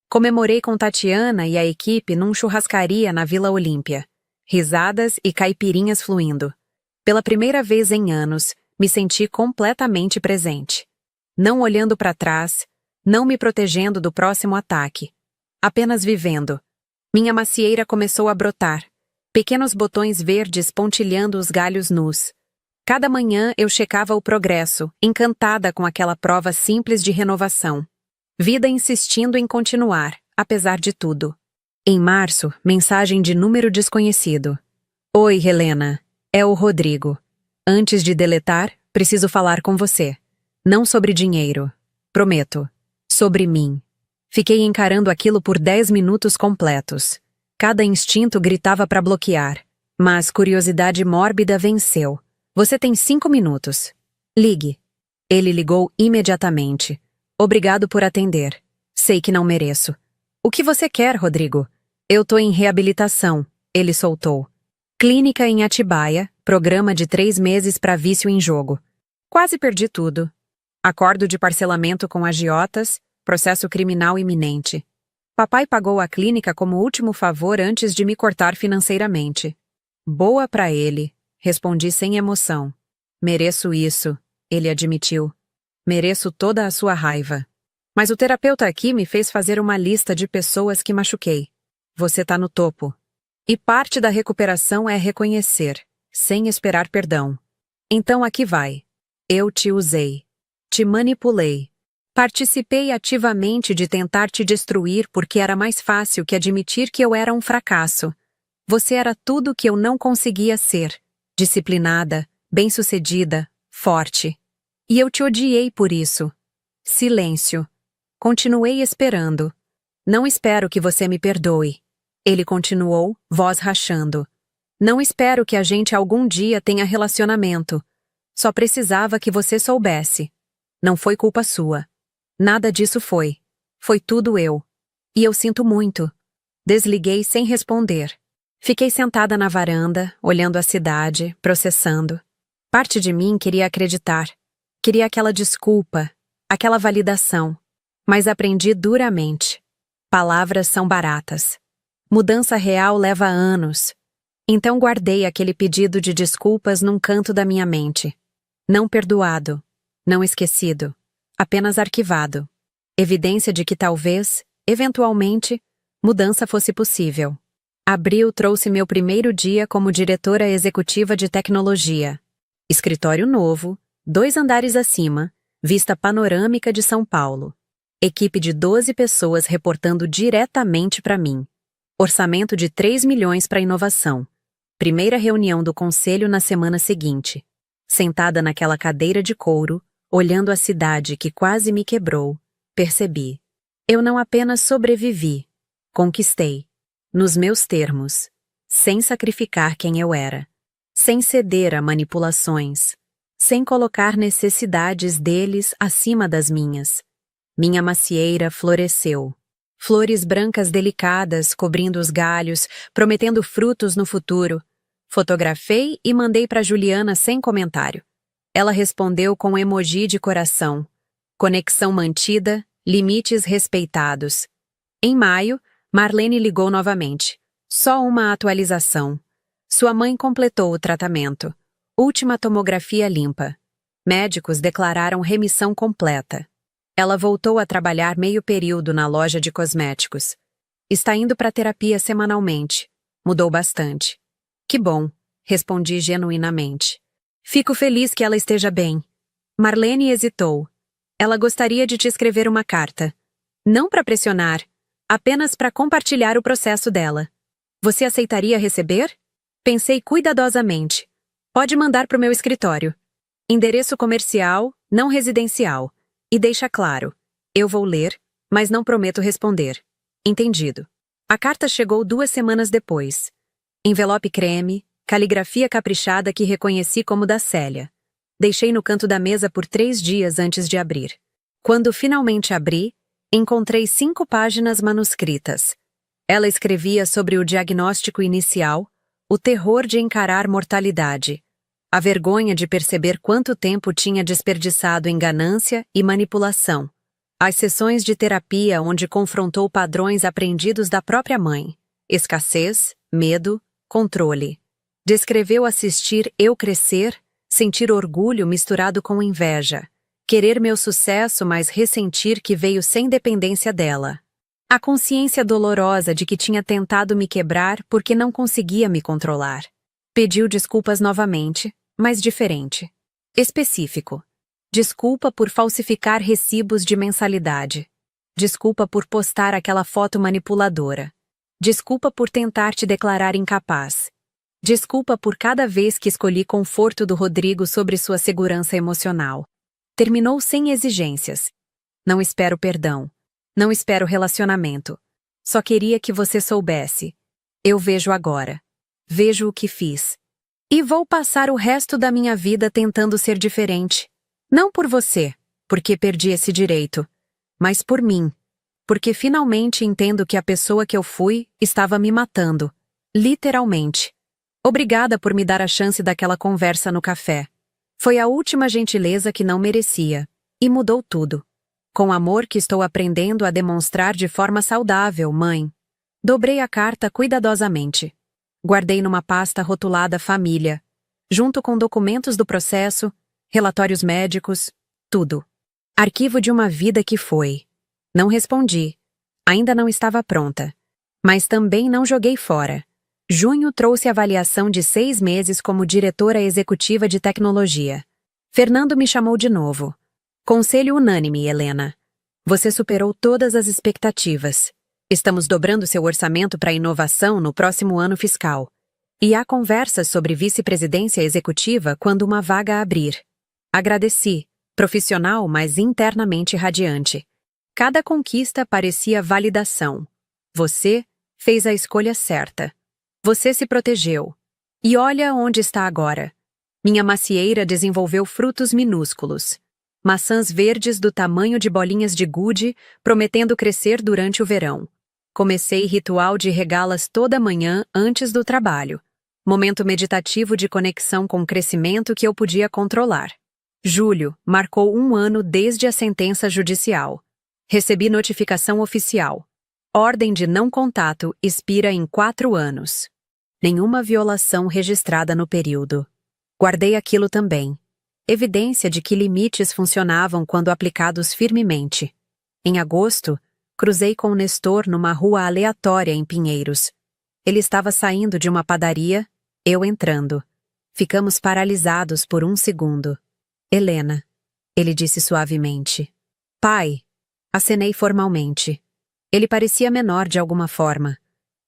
Comemorei com Tatiana e a equipe num churrascaria na Vila Olímpia. Risadas e caipirinhas fluindo. Pela primeira vez em anos, me senti completamente presente. Não olhando para trás, não me protegendo do próximo ataque. Apenas vivendo. Minha macieira começou a brotar. Pequenos botões verdes pontilhando os galhos nus. Cada manhã eu checava o progresso, encantada com aquela prova simples de renovação. Vida insistindo em continuar, apesar de tudo. Em março, mensagem de número desconhecido. Oi, Helena. É o Rodrigo. Antes de deletar, preciso falar com você. Não sobre dinheiro. Prometo. Sobre mim. Fiquei encarando aquilo por 10 minutos completos. Cada instinto gritava para bloquear. Mas curiosidade mórbida venceu. Você tem 5 minutos. Ligue. Ele ligou imediatamente. Obrigado por atender. Sei que não mereço. O que você quer, Rodrigo? Eu tô em reabilitação, ele soltou. Clínica em Atibaia, programa de 3 meses para vício em jogo. Quase perdi tudo. Acordo de parcelamento com agiotas, processo criminal iminente. Papai pagou a clínica como último favor antes de me cortar financeiramente. Boa pra ele, respondi sem emoção. Mereço isso, ele admitiu. Mereço toda a sua raiva. Mas o terapeuta aqui me fez fazer uma lista de pessoas que machuquei. Você tá no topo. E parte da recuperação é reconhecer, sem esperar perdão. Então aqui vai. Eu te usei. Te manipulei. Participei ativamente de tentar te destruir porque era mais fácil que admitir que eu era um fracasso. Você era tudo que eu não conseguia ser. Disciplinada, bem-sucedida, forte. E eu te odiei por isso. Silêncio. Continuei esperando. Não espero que você me perdoe. Ele continuou, voz rachando. Não espero que a gente algum dia tenha relacionamento. Só precisava que você soubesse. Não foi culpa sua. Nada disso foi. Foi tudo eu. E eu sinto muito. Desliguei sem responder. Fiquei sentada na varanda, olhando a cidade, processando. Parte de mim queria acreditar. Queria aquela desculpa, aquela validação. Mas aprendi duramente. Palavras são baratas. Mudança real leva anos. Então guardei aquele pedido de desculpas num canto da minha mente. Não perdoado. Não esquecido. Apenas arquivado. Evidência de que talvez, eventualmente, mudança fosse possível. Abril trouxe meu primeiro dia como diretora executiva de tecnologia. Escritório novo, 2 andares acima, vista panorâmica de São Paulo. Equipe de 12 pessoas reportando diretamente para mim. Orçamento de 3 milhões para inovação. Primeira reunião do conselho na semana seguinte. Sentada naquela cadeira de couro, olhando a cidade que quase me quebrou, percebi. Eu não apenas sobrevivi, conquistei. Nos meus termos. Sem sacrificar quem eu era. Sem ceder a manipulações. Sem colocar necessidades deles acima das minhas. Minha macieira floresceu. Flores brancas delicadas cobrindo os galhos, prometendo frutos no futuro. Fotografei e mandei para Juliana sem comentário. Ela respondeu com emoji de coração. Conexão mantida, limites respeitados. Em maio, Marlene ligou novamente. Só uma atualização. Sua mãe completou o tratamento. Última tomografia limpa. Médicos declararam remissão completa. Ela voltou a trabalhar meio período na loja de cosméticos. Está indo para terapia semanalmente. Mudou bastante. Que bom, respondi genuinamente. Fico feliz que ela esteja bem. Marlene hesitou. Ela gostaria de te escrever uma carta. Não para pressionar, apenas para compartilhar o processo dela. Você aceitaria receber? Pensei cuidadosamente. Pode mandar para o meu escritório. Endereço comercial, não residencial. E deixa claro, eu vou ler, mas não prometo responder. Entendido. A carta chegou 2 semanas depois. Envelope creme, Caligrafia caprichada que reconheci como da Célia. Deixei no canto da mesa por 3 dias antes de abrir. Quando finalmente abri, encontrei 5 páginas manuscritas. Ela escrevia sobre o diagnóstico inicial, o terror de encarar mortalidade, a vergonha de perceber quanto tempo tinha desperdiçado em ganância e manipulação, as sessões de terapia onde confrontou padrões aprendidos da própria mãe, escassez, medo, controle. Descreveu assistir eu crescer, sentir orgulho misturado com inveja, querer meu sucesso, mas ressentir que veio sem dependência dela. A consciência dolorosa de que tinha tentado me quebrar porque não conseguia me controlar. Pediu desculpas novamente, mas diferente. Específico. Desculpa por falsificar recibos de mensalidade. Desculpa por postar aquela foto manipuladora. Desculpa por tentar te declarar incapaz. Desculpa por cada vez que escolhi conforto do Rodrigo sobre sua segurança emocional. Terminou sem exigências. Não espero perdão. Não espero relacionamento. Só queria que você soubesse. Eu vejo agora. Vejo o que fiz. E vou passar o resto da minha vida tentando ser diferente. Não por você, porque perdi esse direito. Mas por mim. Porque finalmente entendo que a pessoa que eu fui estava me matando. Literalmente. Obrigada por me dar a chance daquela conversa no café. Foi a última gentileza que não merecia. E mudou tudo. Com amor que estou aprendendo a demonstrar de forma saudável, mãe. Dobrei a carta cuidadosamente. Guardei numa pasta rotulada Família, junto com documentos do processo, relatórios médicos, tudo. Arquivo de uma vida que foi. Não respondi. Ainda não estava pronta. Mas também não joguei fora. Junho trouxe avaliação de 6 meses como diretora executiva de tecnologia. Fernando me chamou de novo. Conselho unânime, Helena. Você superou todas as expectativas. Estamos dobrando seu orçamento para inovação no próximo ano fiscal. E há conversas sobre vice-presidência executiva quando uma vaga abrir. Agradeci, profissional, mas internamente radiante. Cada conquista parecia validação. Você fez a escolha certa. Você se protegeu. E olha onde está agora. Minha macieira desenvolveu frutos minúsculos. Maçãs verdes do tamanho de bolinhas de gude, prometendo crescer durante o verão. Comecei ritual de regá-las toda manhã antes do trabalho. Momento meditativo de conexão com o crescimento que eu podia controlar. Julho marcou 1 ano desde a sentença judicial. Recebi notificação oficial. Ordem de não contato expira em 4 anos. Nenhuma violação registrada no período. Guardei aquilo também. Evidência de que limites funcionavam quando aplicados firmemente. Em agosto, cruzei com Nestor numa rua aleatória em Pinheiros. Ele estava saindo de uma padaria, eu entrando. Ficamos paralisados por 1 segundo. Helena, ele disse suavemente. Pai, acenei formalmente. Ele parecia menor de alguma forma.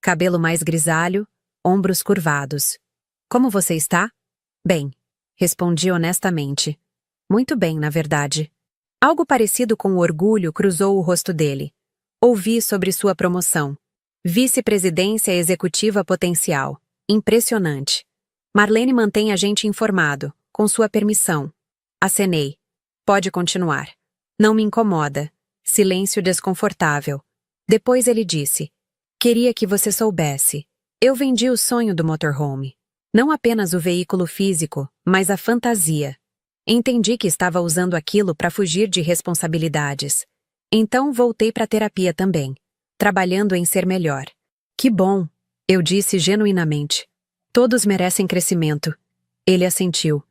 Cabelo mais grisalho, ombros curvados. Como você está? Bem. Respondi honestamente. Muito bem, na verdade. Algo parecido com orgulho cruzou o rosto dele. Ouvi sobre sua promoção. Vice-presidência executiva potencial. Impressionante. Marlene mantém a gente informado, com sua permissão. Acenei. Pode continuar. Não me incomoda. Silêncio desconfortável. Depois ele disse. Queria que você soubesse. Eu vendi o sonho do motorhome. Não apenas o veículo físico, mas a fantasia. Entendi que estava usando aquilo para fugir de responsabilidades. Então voltei para a terapia também, trabalhando em ser melhor. Que bom, eu disse genuinamente. Todos merecem crescimento. Ele assentiu.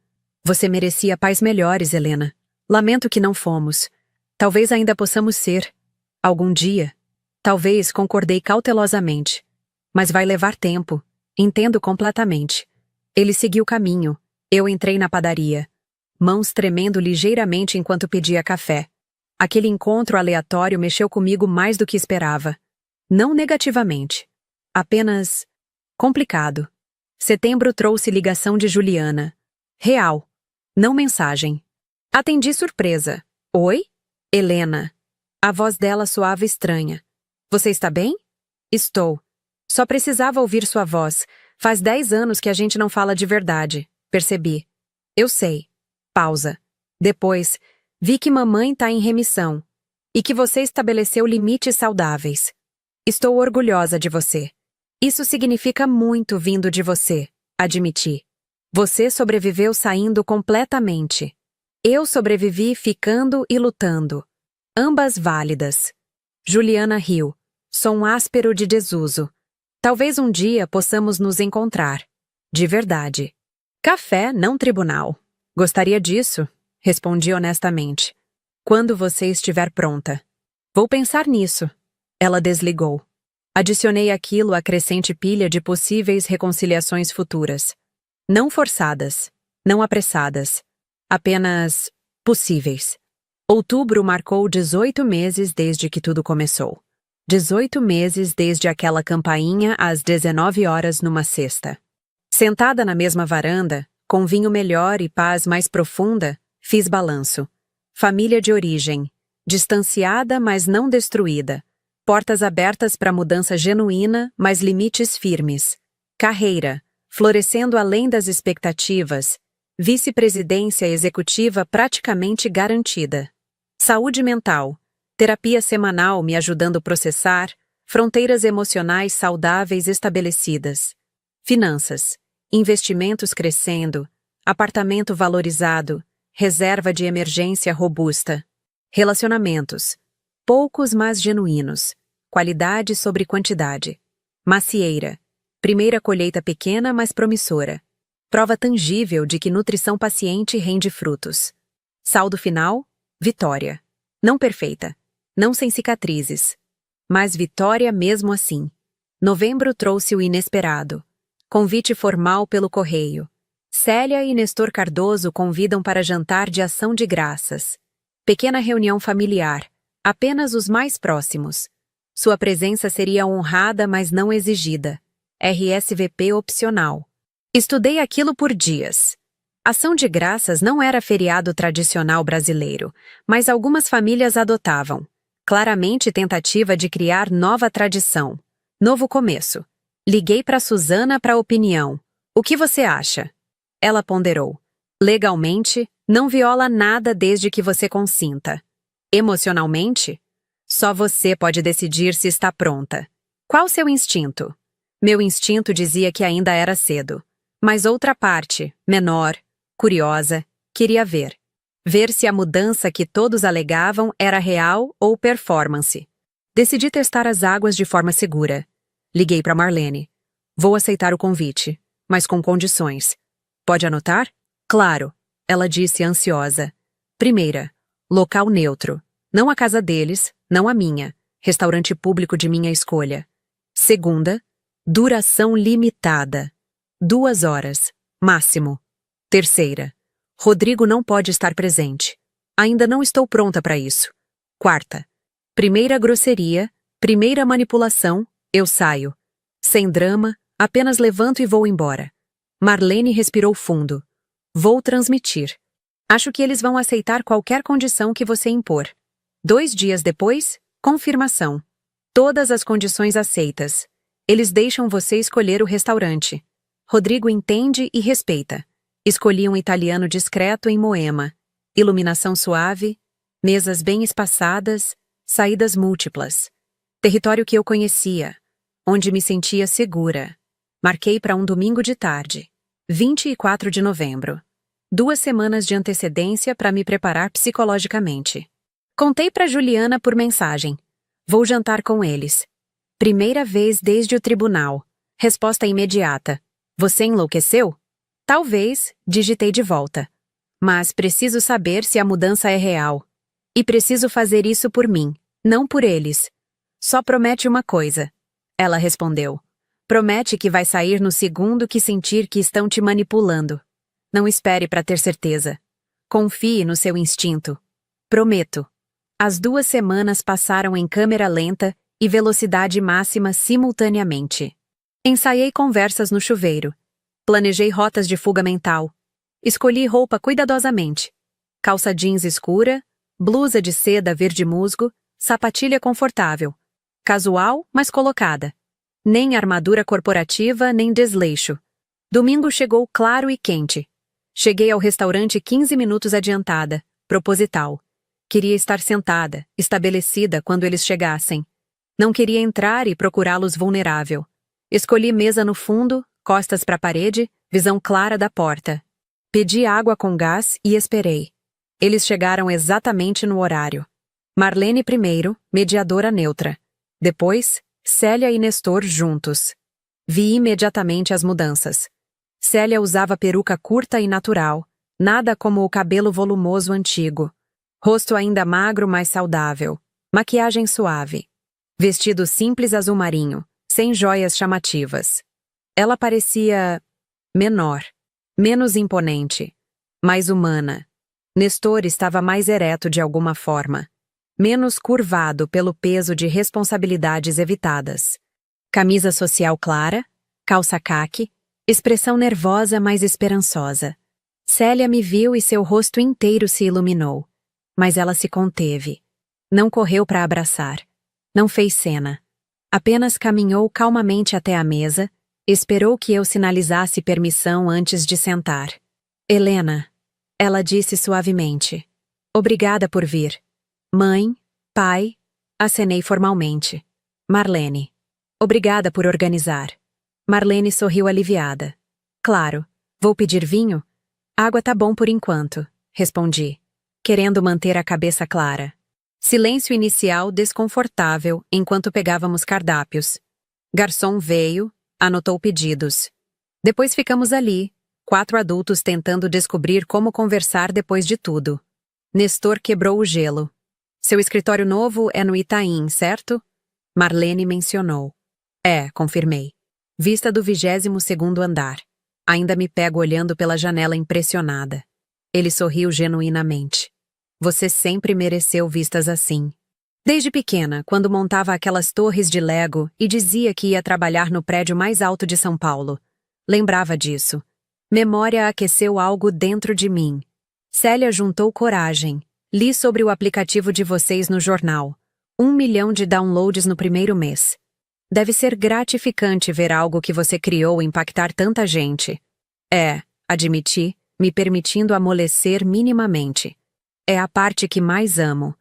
Você merecia pais melhores, Helena. Lamento que não fomos. Talvez ainda possamos ser. Algum dia. Talvez, concordei cautelosamente. Mas vai levar tempo. Entendo completamente. Ele seguiu o caminho. Eu entrei na padaria. Mãos tremendo ligeiramente enquanto pedia café. Aquele encontro aleatório mexeu comigo mais do que esperava. Não negativamente. Apenas... complicado. Setembro trouxe ligação de Juliana. Real. Não mensagem. Atendi surpresa. Oi? Helena. A voz dela soava estranha. Você está bem? Estou. Só precisava ouvir sua voz. Faz 10 anos que a gente não fala de verdade, percebi. Eu sei. Pausa. Depois, vi que mamãe tá em remissão e que você estabeleceu limites saudáveis. Estou orgulhosa de você. Isso significa muito vindo de você, admiti. Você sobreviveu saindo completamente. Eu sobrevivi ficando e lutando. Ambas válidas. Juliana riu. Som áspero de desuso. Talvez um dia possamos nos encontrar. De verdade. Café, não tribunal. Gostaria disso? Respondi honestamente. Quando você estiver pronta. Vou pensar nisso. Ela desligou. Adicionei aquilo à crescente pilha de possíveis reconciliações futuras. Não forçadas, não apressadas. Apenas possíveis. Outubro marcou 18 meses desde que tudo começou. 18 meses desde aquela campainha às 19 horas numa sexta. Sentada na mesma varanda, com vinho melhor e paz mais profunda, fiz balanço. Família de origem, distanciada, mas não destruída. Portas abertas para mudança genuína, mas limites firmes. Carreira, florescendo além das expectativas. Vice-presidência executiva praticamente garantida. Saúde mental. Terapia semanal me ajudando a processar, fronteiras emocionais saudáveis estabelecidas. Finanças. Investimentos crescendo, apartamento valorizado, reserva de emergência robusta. Relacionamentos. Poucos, mas genuínos. Qualidade sobre quantidade. Macieira. Primeira colheita pequena, mas promissora. Prova tangível de que nutrição paciente rende frutos. Saldo final? Vitória. Não perfeita. Não sem cicatrizes. Mas vitória mesmo assim. Novembro trouxe o inesperado. Convite formal pelo correio. Célia e Nestor Cardoso convidam para jantar de ação de graças. Pequena reunião familiar. Apenas os mais próximos. Sua presença seria honrada, mas não exigida. RSVP opcional. Estudei aquilo por dias. Ação de graças não era feriado tradicional brasileiro, mas algumas famílias adotavam. Claramente tentativa de criar nova tradição. Novo começo. Liguei para Suzana para opinião. O que você acha? Ela ponderou. Legalmente, não viola nada desde que você consinta. Emocionalmente? Só você pode decidir se está pronta. Qual seu instinto? Meu instinto dizia que ainda era cedo. Mas outra parte, menor, curiosa, queria ver. Ver se a mudança que todos alegavam era real ou performance. Decidi testar as águas de forma segura. Liguei para Marlene. Vou aceitar o convite, mas com condições. Pode anotar? Claro, ela disse ansiosa. Primeira, local neutro. Não a casa deles, não a minha. Restaurante público de minha escolha. Segunda, duração limitada. 2 horas, máximo. Terceira, Rodrigo não pode estar presente. Ainda não estou pronta para isso. Quarta, primeira grosseria, primeira manipulação, eu saio. Sem drama, apenas levanto e vou embora. Marlene respirou fundo. Vou transmitir. Acho que eles vão aceitar qualquer condição que você impor. 2 dias depois, confirmação. Todas as condições aceitas. Eles deixam você escolher o restaurante. Rodrigo entende e respeita. Escolhi um italiano discreto em Moema. Iluminação suave, mesas bem espaçadas, saídas múltiplas. Território que eu conhecia, onde me sentia segura. Marquei para um domingo de tarde, 24 de novembro. 2 semanas de antecedência para me preparar psicologicamente. Contei para Juliana por mensagem. Vou jantar com eles. Primeira vez desde o tribunal. Resposta imediata. Você enlouqueceu? Talvez, digitei de volta. Mas preciso saber se a mudança é real. E preciso fazer isso por mim, não por eles. Só promete uma coisa. Ela respondeu. Promete que vai sair no segundo que sentir que estão te manipulando. Não espere para ter certeza. Confie no seu instinto. Prometo. As 2 semanas passaram em câmera lenta e velocidade máxima simultaneamente. Ensaiei conversas no chuveiro. Planejei rotas de fuga mental. Escolhi roupa cuidadosamente. Calça jeans escura, blusa de seda verde musgo, sapatilha confortável. Casual, mas colocada. Nem armadura corporativa, nem desleixo. Domingo chegou claro e quente. Cheguei ao restaurante 15 minutos adiantada, proposital. Queria estar sentada, estabelecida quando eles chegassem. Não queria entrar e procurá-los vulnerável. Escolhi mesa no fundo, costas para a parede, visão clara da porta. Pedi água com gás e esperei. Eles chegaram exatamente no horário. Marlene primeiro, mediadora neutra. Depois, Célia e Nestor juntos. Vi imediatamente as mudanças. Célia usava peruca curta e natural, nada como o cabelo volumoso antigo. Rosto ainda magro, mas saudável. Maquiagem suave. Vestido simples azul marinho, sem joias chamativas. Ela parecia menor, menos imponente, mais humana. Nestor estava mais ereto de alguma forma, menos curvado pelo peso de responsabilidades evitadas. Camisa social clara, calça caque, expressão nervosa, mas esperançosa. Célia me viu e seu rosto inteiro se iluminou. Mas ela se conteve. Não correu para abraçar. Não fez cena. Apenas caminhou calmamente até a mesa, esperou que eu sinalizasse permissão antes de sentar. Helena, ela disse suavemente. Obrigada por vir. Mãe, pai, acenei formalmente. Marlene. Obrigada por organizar. Marlene sorriu aliviada. Claro, vou pedir vinho? Água tá bom por enquanto, respondi, querendo manter a cabeça clara. Silêncio inicial desconfortável enquanto pegávamos cardápios. Garçom veio, anotou pedidos. Depois ficamos ali, 4 adultos tentando descobrir como conversar depois de tudo. Nestor quebrou o gelo. Seu escritório novo é no Itaim, certo? Marlene mencionou. É, confirmei. Vista do 22º andar. Ainda me pego olhando pela janela impressionada. Ele sorriu genuinamente. Você sempre mereceu vistas assim. Desde pequena, quando montava aquelas torres de Lego e dizia que ia trabalhar no prédio mais alto de São Paulo. Lembrava disso. Memória aqueceu algo dentro de mim. Célia juntou coragem. Li sobre o aplicativo de vocês no jornal. 1 milhão de downloads no primeiro mês. Deve ser gratificante ver algo que você criou impactar tanta gente. É, admiti, me permitindo amolecer minimamente. É a parte que mais amo.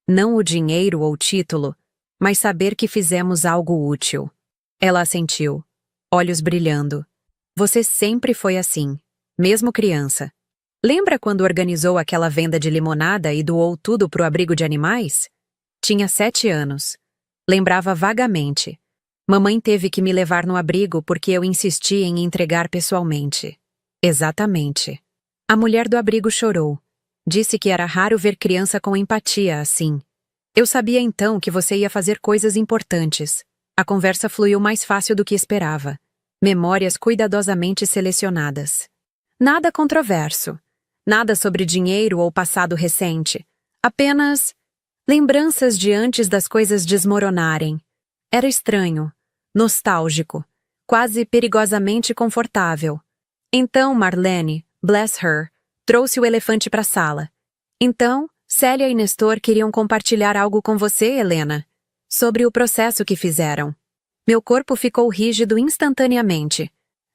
Não o dinheiro ou título, mas saber que fizemos algo útil. Ela assentiu, olhos brilhando. Você sempre foi assim, mesmo criança. Lembra quando organizou aquela venda de limonada e doou tudo pro abrigo de animais? Tinha 7 anos. Lembrava vagamente. Mamãe teve que me levar no abrigo porque eu insisti em entregar pessoalmente. Exatamente. A mulher do abrigo chorou. Disse que era raro ver criança com empatia assim. Eu sabia então que você ia fazer coisas importantes. A conversa fluiu mais fácil do que esperava. Memórias cuidadosamente selecionadas. Nada controverso. Nada sobre dinheiro ou passado recente. Apenas lembranças de antes das coisas desmoronarem. Era estranho. Nostálgico, quase perigosamente confortável. Então Marlene, bless her, trouxe o elefante para a sala. Então, Célia e Nestor queriam compartilhar algo com você, Helena, sobre o processo que fizeram. Meu corpo ficou rígido instantaneamente.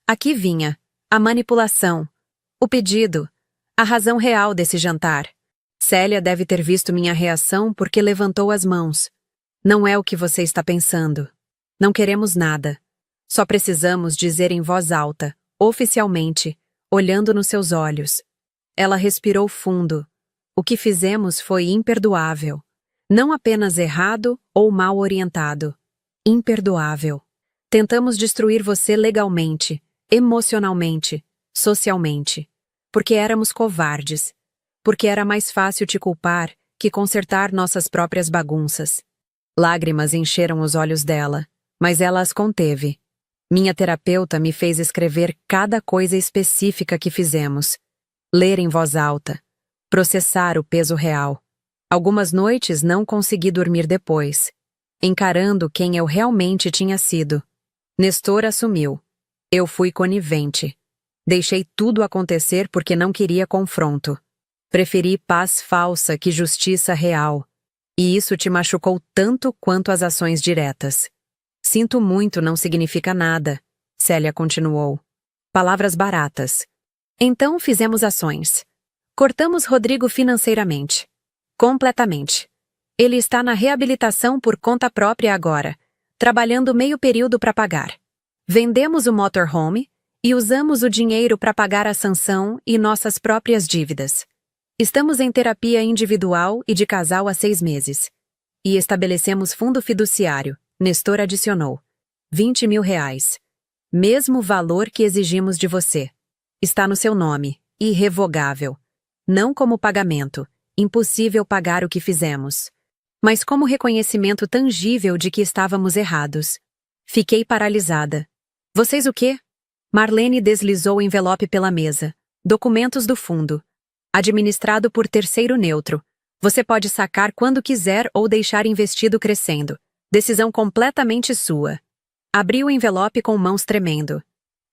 Aqui vinha, a manipulação, o pedido, a razão real desse jantar. Célia deve ter visto minha reação porque levantou as mãos. Não é o que você está pensando. Não queremos nada. Só precisamos dizer em voz alta, oficialmente, olhando nos seus olhos. Ela respirou fundo. O que fizemos foi imperdoável. Não apenas errado ou mal orientado. Imperdoável. Tentamos destruir você legalmente, emocionalmente, socialmente. Porque éramos covardes. Porque era mais fácil te culpar que consertar nossas próprias bagunças. Lágrimas encheram os olhos dela. Mas ela as conteve. Minha terapeuta me fez escrever cada coisa específica que fizemos. Ler em voz alta. Processar o peso real. Algumas noites não consegui dormir depois, encarando quem eu realmente tinha sido. Nestor assumiu. Eu fui conivente. Deixei tudo acontecer porque não queria confronto. Preferi paz falsa que justiça real. E isso te machucou tanto quanto as ações diretas. Sinto muito não significa nada, Célia continuou. Palavras baratas. Então fizemos ações. Cortamos Rodrigo financeiramente. Completamente. Ele está na reabilitação por conta própria agora, trabalhando meio período para pagar. Vendemos o motorhome e usamos o dinheiro para pagar a sanção e nossas próprias dívidas. Estamos em terapia individual e de casal há 6 meses. E estabelecemos fundo fiduciário, Nestor adicionou. R$ 20.000. Mesmo valor que exigimos de você. Está no seu nome, irrevogável. Não como pagamento, impossível pagar o que fizemos. Mas como reconhecimento tangível de que estávamos errados. Fiquei paralisada. Vocês o quê? Marlene deslizou o envelope pela mesa. Documentos do fundo. Administrado por terceiro neutro. Você pode sacar quando quiser ou deixar investido crescendo. Decisão completamente sua. Abri o envelope com mãos tremendo.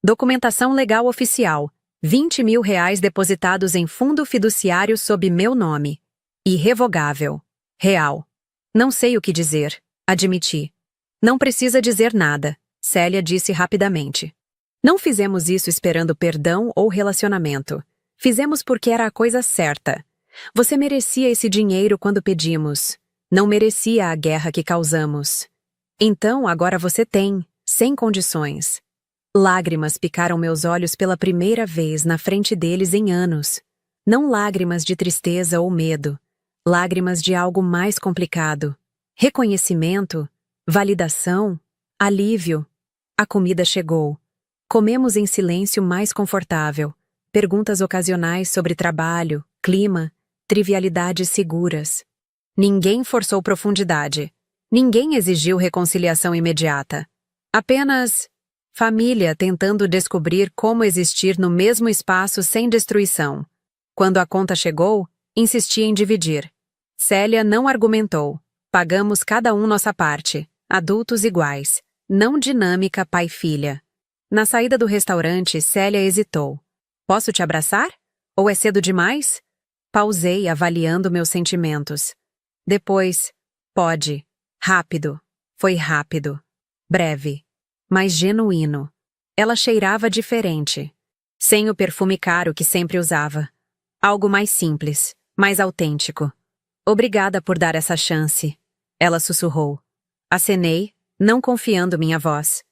Documentação legal oficial. R$ 20.000 depositados em fundo fiduciário sob meu nome. Irrevogável. Real. Não sei o que dizer, admiti. Não precisa dizer nada, Célia disse rapidamente. Não fizemos isso esperando perdão ou relacionamento. Fizemos porque era a coisa certa. Você merecia esse dinheiro quando pedimos. Não merecia a guerra que causamos. Então agora você tem, sem condições. Lágrimas picaram meus olhos pela primeira vez na frente deles em anos. Não lágrimas de tristeza ou medo. Lágrimas de algo mais complicado. Reconhecimento, validação, alívio. A comida chegou. Comemos em silêncio mais confortável. Perguntas ocasionais sobre trabalho, clima, trivialidades seguras. Ninguém forçou profundidade. Ninguém exigiu reconciliação imediata. Apenas família tentando descobrir como existir no mesmo espaço sem destruição. Quando a conta chegou, insisti em dividir. Célia não argumentou. Pagamos cada um nossa parte, adultos iguais. Não dinâmica pai-filha. Na saída do restaurante, Célia hesitou. Posso te abraçar? Ou é cedo demais? Pausei, avaliando meus sentimentos. Depois, pode. Rápido. Foi rápido. Breve. Mas genuíno. Ela cheirava diferente. Sem o perfume caro que sempre usava. Algo mais simples, mais autêntico. Obrigada por dar essa chance. Ela sussurrou. Acenei, não confiando minha voz.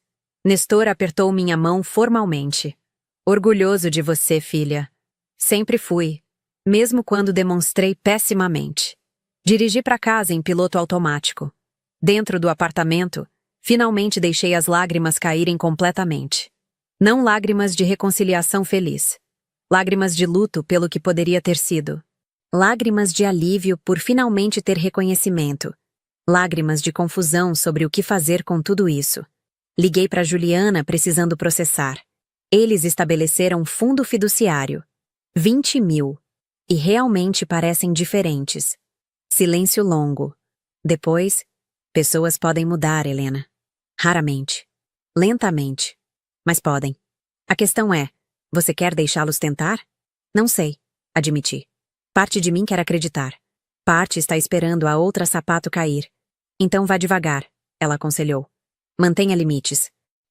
Nestor apertou minha mão formalmente. Orgulhoso de você, filha. Sempre fui, mesmo quando demonstrei pessimamente. Dirigi para casa em piloto automático. Dentro do apartamento, finalmente deixei as lágrimas caírem completamente. Não lágrimas de reconciliação feliz. Lágrimas de luto pelo que poderia ter sido. Lágrimas de alívio por finalmente ter reconhecimento. Lágrimas de confusão sobre o que fazer com tudo isso. Liguei para Juliana precisando processar. Eles estabeleceram fundo fiduciário. 20.000. E realmente parecem diferentes. Silêncio longo. Depois, pessoas podem mudar, Helena. Raramente. Lentamente. Mas podem. A questão é, você quer deixá-los tentar? Não sei, admiti. Parte de mim quer acreditar. Parte está esperando a outra sapato cair. Então vá devagar, ela aconselhou. Mantenha limites.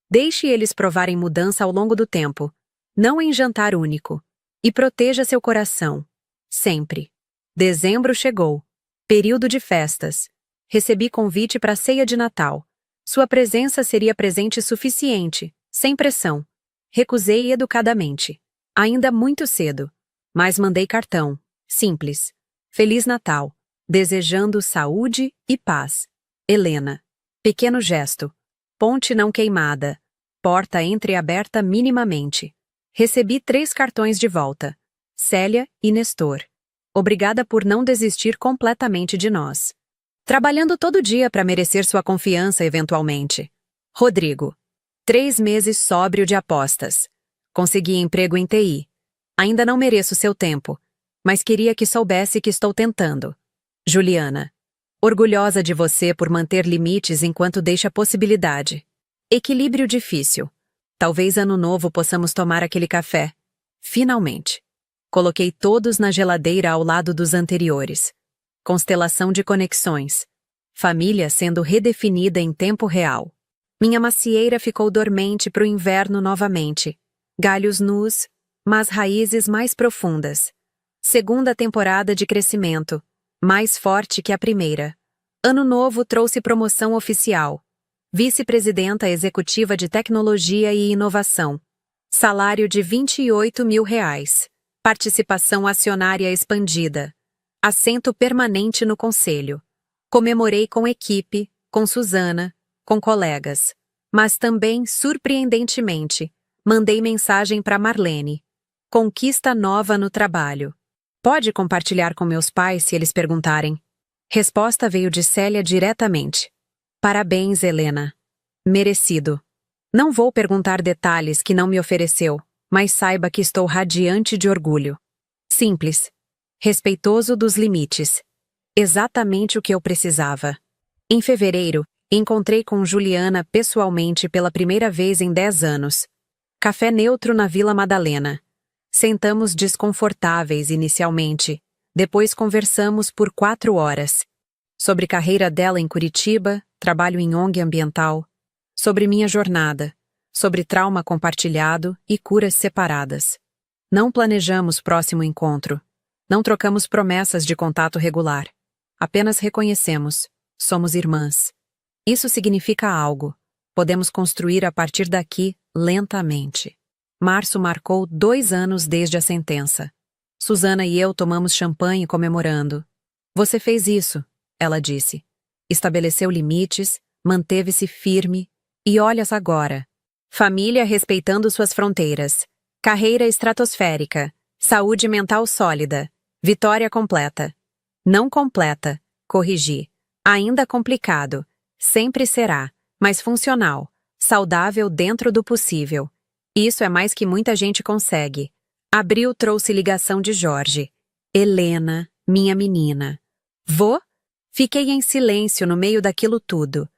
Deixe eles provarem mudança ao longo do tempo, não em jantar único. E proteja seu coração. Sempre. Dezembro chegou. Período de festas. Recebi convite para a ceia de Natal. Sua presença seria presente suficiente, sem pressão. Recusei educadamente. Ainda muito cedo. Mas mandei cartão. Simples. Feliz Natal. Desejando saúde e paz. Helena. Pequeno gesto. Ponte não queimada. Porta entreaberta minimamente. Recebi 3 cartões de volta. Célia e Nestor. Obrigada por não desistir completamente de nós. Trabalhando todo dia para merecer sua confiança eventualmente. Rodrigo. 3 meses sóbrio de apostas. Consegui emprego em TI. Ainda não mereço seu tempo, mas queria que soubesse que estou tentando. Juliana. Orgulhosa de você por manter limites enquanto deixa possibilidade. Equilíbrio difícil. Talvez ano novo possamos tomar aquele café. Finalmente. Coloquei todos na geladeira ao lado dos anteriores. Constelação de conexões. Família sendo redefinida em tempo real. Minha macieira ficou dormente para o inverno novamente. Galhos nus, mas raízes mais profundas. Segunda temporada de crescimento, mais forte que a primeira. Ano novo trouxe promoção oficial. Vice-presidenta executiva de tecnologia e inovação. Salário de R$ 28 mil. Participação acionária expandida. Assento permanente no conselho. Comemorei com equipe, com Suzana, com colegas. Mas também, surpreendentemente, mandei mensagem para Marlene. Conquista nova no trabalho. Pode compartilhar com meus pais se eles perguntarem. Resposta veio de Célia diretamente. Parabéns, Helena. Merecido. Não vou perguntar detalhes que não me ofereceu, mas saiba que estou radiante de orgulho. Simples. Respeitoso dos limites. Exatamente o que eu precisava. Em fevereiro, encontrei com Juliana pessoalmente pela primeira vez em 10 anos. Café neutro na Vila Madalena. Sentamos desconfortáveis inicialmente, depois conversamos por 4 horas. Sobre carreira dela em Curitiba, trabalho em ONG ambiental, sobre minha jornada, sobre trauma compartilhado e curas separadas. Não planejamos próximo encontro. Não trocamos promessas de contato regular. Apenas reconhecemos. Somos irmãs. Isso significa algo. Podemos construir a partir daqui lentamente. Março marcou 2 anos desde a sentença. Suzana e eu tomamos champanhe comemorando. Você fez isso, ela disse. Estabeleceu limites, manteve-se firme, e olhas agora. Família respeitando suas fronteiras. Carreira estratosférica. Saúde mental sólida. Vitória completa. Não completa, corrigi. Ainda complicado. Sempre será, mas funcional. Saudável dentro do possível. Isso é mais que muita gente consegue. Abril trouxe ligação de Jorge. Helena, minha menina. Vô? Fiquei em silêncio no meio daquilo tudo.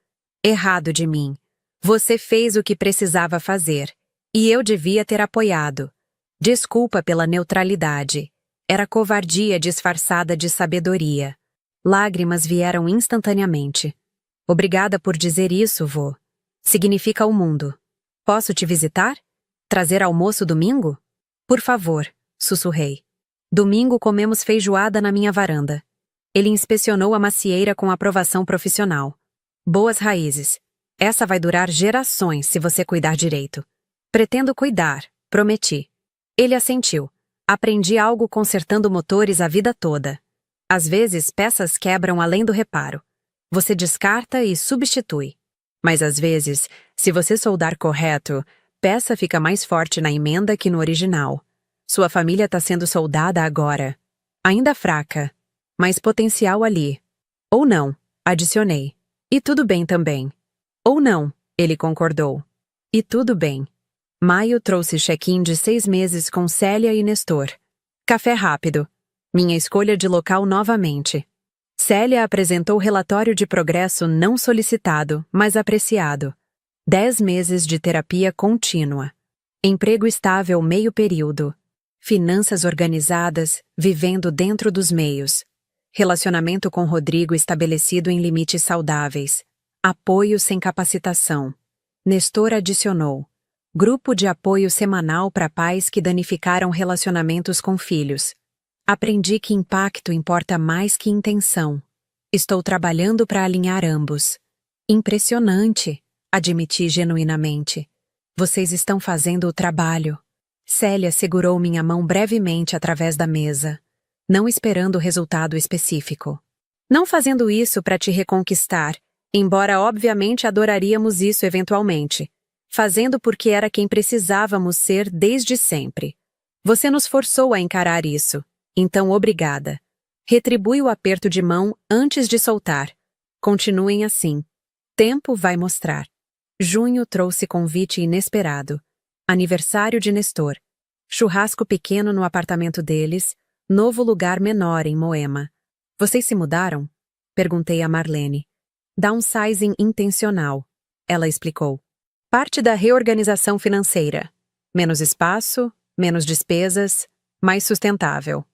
Errado de mim. Você fez o que precisava fazer. E eu devia ter apoiado. Desculpa pela neutralidade. Era covardia disfarçada de sabedoria. Lágrimas vieram instantaneamente. Obrigada por dizer isso, vô. Significa o mundo. Posso te visitar? Trazer almoço domingo? Por favor, sussurrei. Domingo comemos feijoada na minha varanda. Ele inspecionou a macieira com aprovação profissional. Boas raízes. Essa vai durar gerações se você cuidar direito. Pretendo cuidar, prometi. Ele assentiu. Aprendi algo consertando motores a vida toda. Às vezes, peças quebram além do reparo. Você descarta e substitui. Mas às vezes, se você soldar correto, peça fica mais forte na emenda que no original. Sua família está sendo soldada agora. Ainda fraca, mas potencial ali. Ou não, adicionei. E tudo bem também. Ou não, ele concordou. E tudo bem. Maio trouxe check-in de 6 meses com Célia e Nestor. Café rápido. Minha escolha de local novamente. Célia apresentou relatório de progresso não solicitado, mas apreciado. 10 meses de terapia contínua. Emprego estável meio período. Finanças organizadas, vivendo dentro dos meios. Relacionamento com Rodrigo estabelecido em limites saudáveis. Apoio sem capacitação. Nestor adicionou. Grupo de apoio semanal para pais que danificaram relacionamentos com filhos. Aprendi que impacto importa mais que intenção. Estou trabalhando para alinhar ambos. Impressionante, admiti genuinamente. Vocês estão fazendo o trabalho. Célia segurou minha mão brevemente através da mesa, não esperando resultado específico. Não fazendo isso para te reconquistar, embora obviamente adoraríamos isso eventualmente. Fazendo porque era quem precisávamos ser desde sempre. Você nos forçou a encarar isso, então obrigada. Retribui o aperto de mão antes de soltar. Continuem assim. Tempo vai mostrar. Junho trouxe convite inesperado. Aniversário de Nestor. Churrasco pequeno no apartamento deles, novo lugar menor em Moema. Vocês se mudaram? Perguntei a Marlene. Downsizing intencional, ela explicou. Parte da reorganização financeira. Menos espaço, menos despesas, mais sustentável.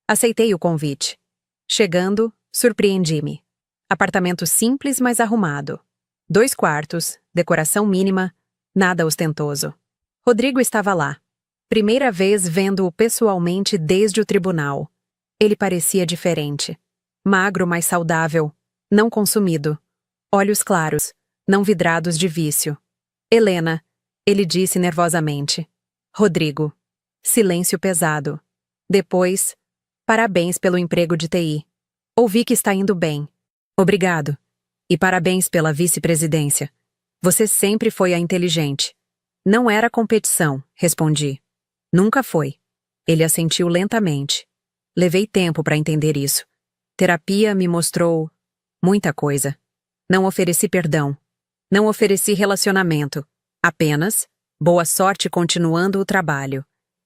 Aceitei o convite. Chegando, surpreendi-me. Apartamento simples, mas arrumado. 2 quartos, decoração mínima, nada ostentoso. Rodrigo estava lá. Primeira vez vendo-o pessoalmente desde o tribunal. Ele parecia diferente. Magro, mas saudável. Não consumido. Olhos claros, não vidrados de vício. Helena, ele disse nervosamente. Rodrigo. Silêncio pesado. Depois, parabéns pelo emprego de TI. Ouvi que está indo bem. Obrigado. E parabéns pela vice-presidência. Você sempre foi a inteligente. Não era competição, respondi. Nunca foi. Ele assentiu lentamente. Levei tempo para entender isso. Terapia me mostrou muita coisa. Não ofereci perdão. Não ofereci relacionamento. Apenas boa sorte continuando o trabalho.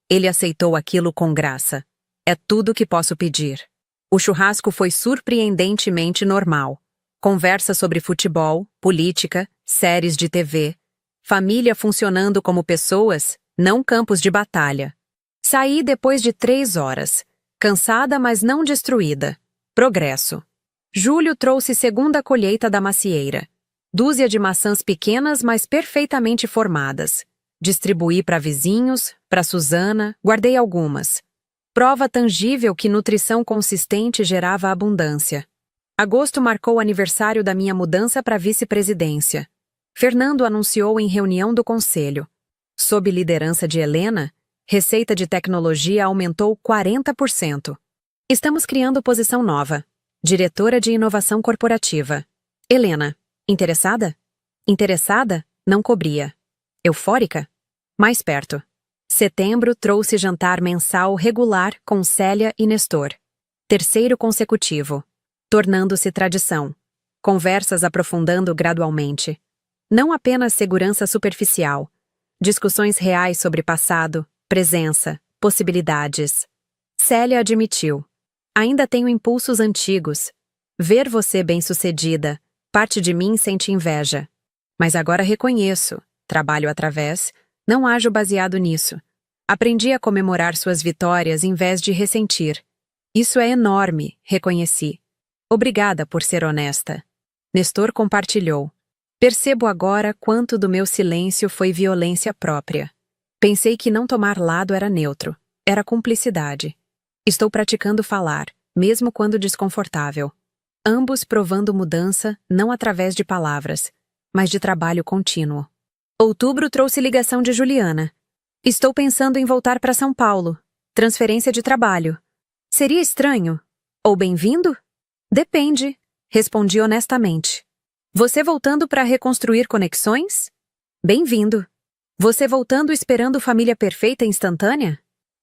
Ele aceitou aquilo com graça. É tudo que posso pedir. O churrasco foi surpreendentemente normal. Conversa sobre futebol, política, séries de TV. Família funcionando como pessoas, não campos de batalha. Saí depois de 3 horas. Cansada, mas não destruída. Progresso. Julho trouxe segunda colheita da macieira. Dúzia de maçãs pequenas, mas perfeitamente formadas. Distribuí para vizinhos, para Susana, guardei algumas. Prova tangível que nutrição consistente gerava abundância. Agosto marcou o aniversário da minha mudança para vice-presidência. Fernando anunciou em reunião do conselho. Sob liderança de Helena, receita de tecnologia aumentou 40%. Estamos criando posição nova. Diretora de Inovação Corporativa. Helena. Interessada? Interessada? Não cobria. Eufórica? Mais perto. Setembro trouxe jantar mensal regular com Célia e Nestor. Terceiro consecutivo. Tornando-se tradição. Conversas aprofundando gradualmente. Não apenas segurança superficial. Discussões reais sobre passado, presença, possibilidades. Célia admitiu. Ainda tenho impulsos antigos. Ver você bem-sucedida. Parte de mim sente inveja. Mas agora reconheço. Trabalho através. Não ajo baseado nisso. Aprendi a comemorar suas vitórias em vez de ressentir. Isso é enorme, reconheci. Obrigada por ser honesta. Nestor compartilhou. Percebo agora quanto do meu silêncio foi violência própria. Pensei que não tomar lado era neutro. Era cumplicidade. Estou praticando falar, mesmo quando desconfortável. Ambos provando mudança, não através de palavras, mas de trabalho contínuo. Outubro trouxe ligação de Juliana. Estou pensando em voltar para São Paulo. Transferência de trabalho. Seria estranho? Ou bem-vindo? Depende, respondi honestamente. Você voltando para reconstruir conexões? Bem-vindo. Você voltando esperando família perfeita instantânea?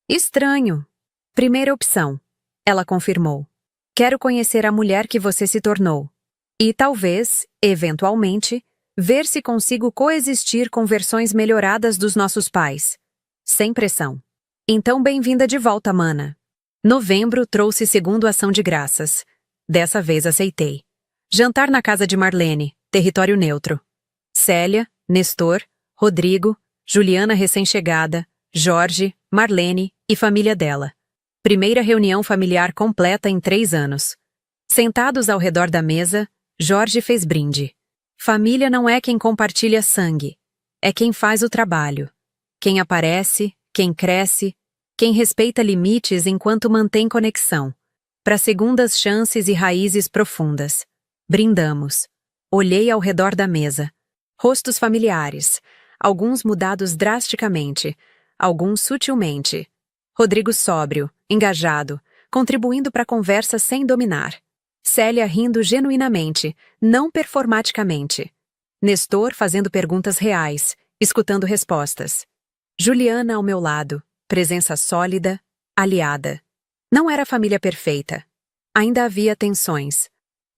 Estranho. Primeira opção. Ela confirmou. Quero conhecer a mulher que você se tornou. E talvez, eventualmente, ver se consigo coexistir com versões melhoradas dos nossos pais. Sem pressão. Então bem-vinda de volta, mana. Novembro trouxe segundo ação de graças. Dessa vez aceitei. Jantar na casa de Marlene, território neutro. Célia, Nestor, Rodrigo, Juliana recém-chegada, Jorge, Marlene e família dela. Primeira reunião familiar completa em 3 anos. Sentados ao redor da mesa, Jorge fez brinde. Família não é quem compartilha sangue. É quem faz o trabalho. Quem aparece, quem cresce, quem respeita limites enquanto mantém conexão. Para segundas chances e raízes profundas. Brindamos. Olhei ao redor da mesa. Rostos familiares. Alguns mudados drasticamente. Alguns sutilmente. Rodrigo sóbrio, engajado, contribuindo para a conversa sem dominar. Célia rindo genuinamente, não performaticamente. Nestor fazendo perguntas reais, escutando respostas. Juliana ao meu lado, presença sólida, aliada. Não era a família perfeita. Ainda havia tensões,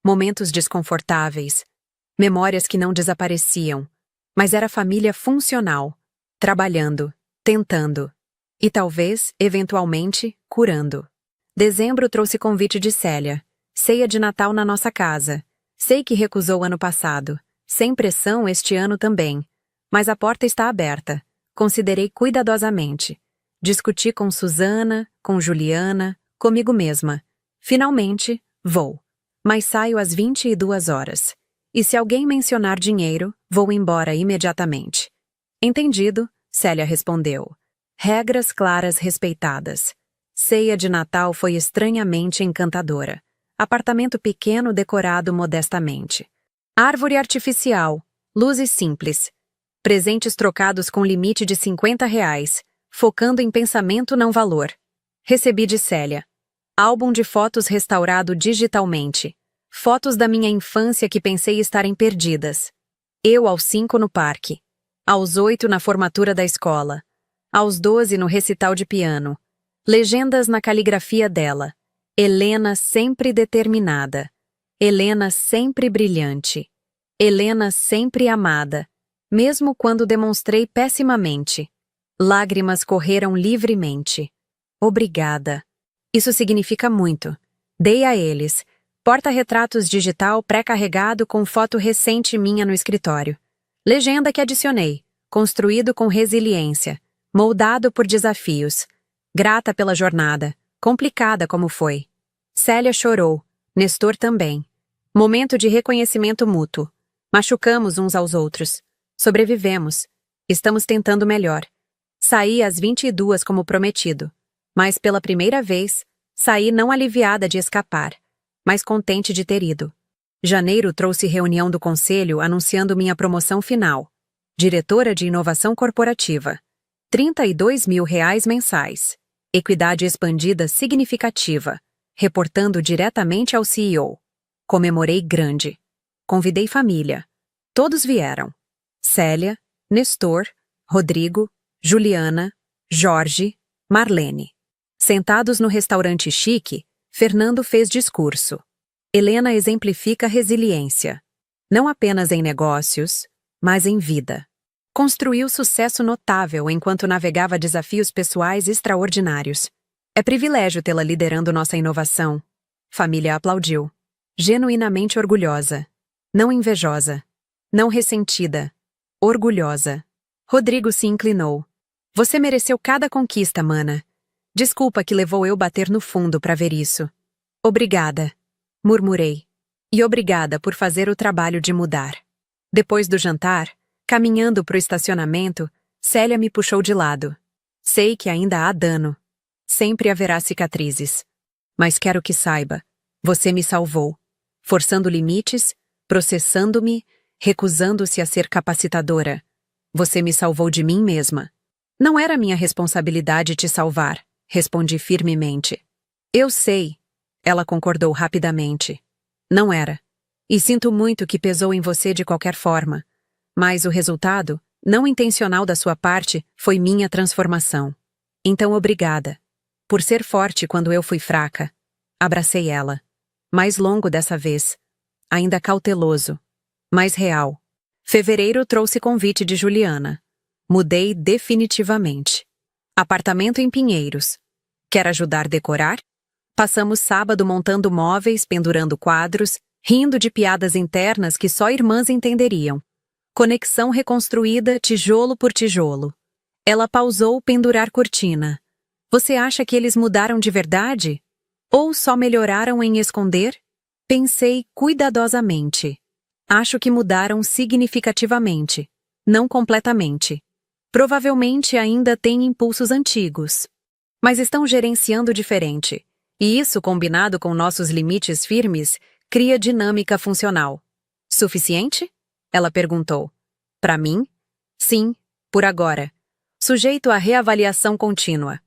momentos desconfortáveis, memórias que não desapareciam, mas era família funcional, trabalhando, tentando. E talvez, eventualmente, curando. Dezembro trouxe convite de Célia. Ceia de Natal na nossa casa. Sei que recusou ano passado. Sem pressão este ano também. Mas a porta está aberta. Considerei cuidadosamente. Discuti com Susana, com Juliana, comigo mesma. Finalmente, vou. Mas saio às 22 horas. E se alguém mencionar dinheiro, vou embora imediatamente. Entendido, Célia respondeu. Regras claras respeitadas. Ceia de Natal foi estranhamente encantadora. Apartamento pequeno decorado modestamente. Árvore artificial, luzes simples. Presentes trocados com limite de R$ 50, focando em pensamento não valor. Recebi de Célia. Álbum de fotos restaurado digitalmente. Fotos da minha infância que pensei estarem perdidas. Eu aos 5 no parque. Aos 8 na formatura da escola. Aos 12 no recital de piano. Legendas na caligrafia dela. Helena sempre determinada. Helena sempre brilhante. Helena sempre amada, mesmo quando demonstrei pessimamente. Lágrimas correram livremente. Obrigada. Isso significa muito. Dei a eles. Porta-retratos digital pré-carregado com foto recente minha no escritório. Legenda que adicionei. Construído com resiliência. Moldado por desafios. Grata pela jornada. Complicada como foi. Célia chorou. Nestor também. Momento de reconhecimento mútuo. Machucamos uns aos outros. Sobrevivemos. Estamos tentando melhor. Saí às 22 como prometido. Mas pela primeira vez, saí não aliviada de escapar, mas contente de ter ido. Janeiro trouxe reunião do conselho anunciando minha promoção final. Diretora de Inovação Corporativa. R$ 32.000 mensais. Equidade expandida significativa. Reportando diretamente ao CEO. Comemorei grande. Convidei família. Todos vieram. Célia, Nestor, Rodrigo, Juliana, Jorge, Marlene. Sentados no restaurante chique, Fernando fez discurso. Helena exemplifica resiliência. Não apenas em negócios, mas em vida. Construiu sucesso notável enquanto navegava desafios pessoais extraordinários. É privilégio tê-la liderando nossa inovação. Família aplaudiu. Genuinamente orgulhosa. Não invejosa. Não ressentida. Orgulhosa. Rodrigo se inclinou. Você mereceu cada conquista, mana. Desculpa que levou eu bater no fundo para ver isso. Obrigada. Murmurei. E obrigada por fazer o trabalho de mudar. Depois do jantar, caminhando para o estacionamento, Célia me puxou de lado. Sei que ainda há dano. Sempre haverá cicatrizes. Mas quero que saiba. Você me salvou. Forçando limites, processando-me, recusando-se a ser capacitadora. Você me salvou de mim mesma. Não era minha responsabilidade te salvar, respondi firmemente. Eu sei, ela concordou rapidamente. Não era. E sinto muito que pesou em você de qualquer forma. Mas o resultado, não intencional da sua parte, foi minha transformação. Então obrigada. Por ser forte quando eu fui fraca. Abracei ela. Mais longo dessa vez. Ainda cauteloso. Mais real. Fevereiro trouxe convite de Juliana. Mudei definitivamente. Apartamento em Pinheiros. Quer ajudar a decorar? Passamos sábado montando móveis, pendurando quadros, rindo de piadas internas que só irmãs entenderiam. Conexão reconstruída tijolo por tijolo. Ela pausou pendurar cortina. Você acha que eles mudaram de verdade? Ou só melhoraram em esconder? Pensei cuidadosamente. Acho que mudaram significativamente. Não completamente. Provavelmente ainda têm impulsos antigos. Mas estão gerenciando diferente. E isso, combinado com nossos limites firmes, cria dinâmica funcional. Suficiente? Ela perguntou. Para mim? Sim, por agora. Sujeito à reavaliação contínua.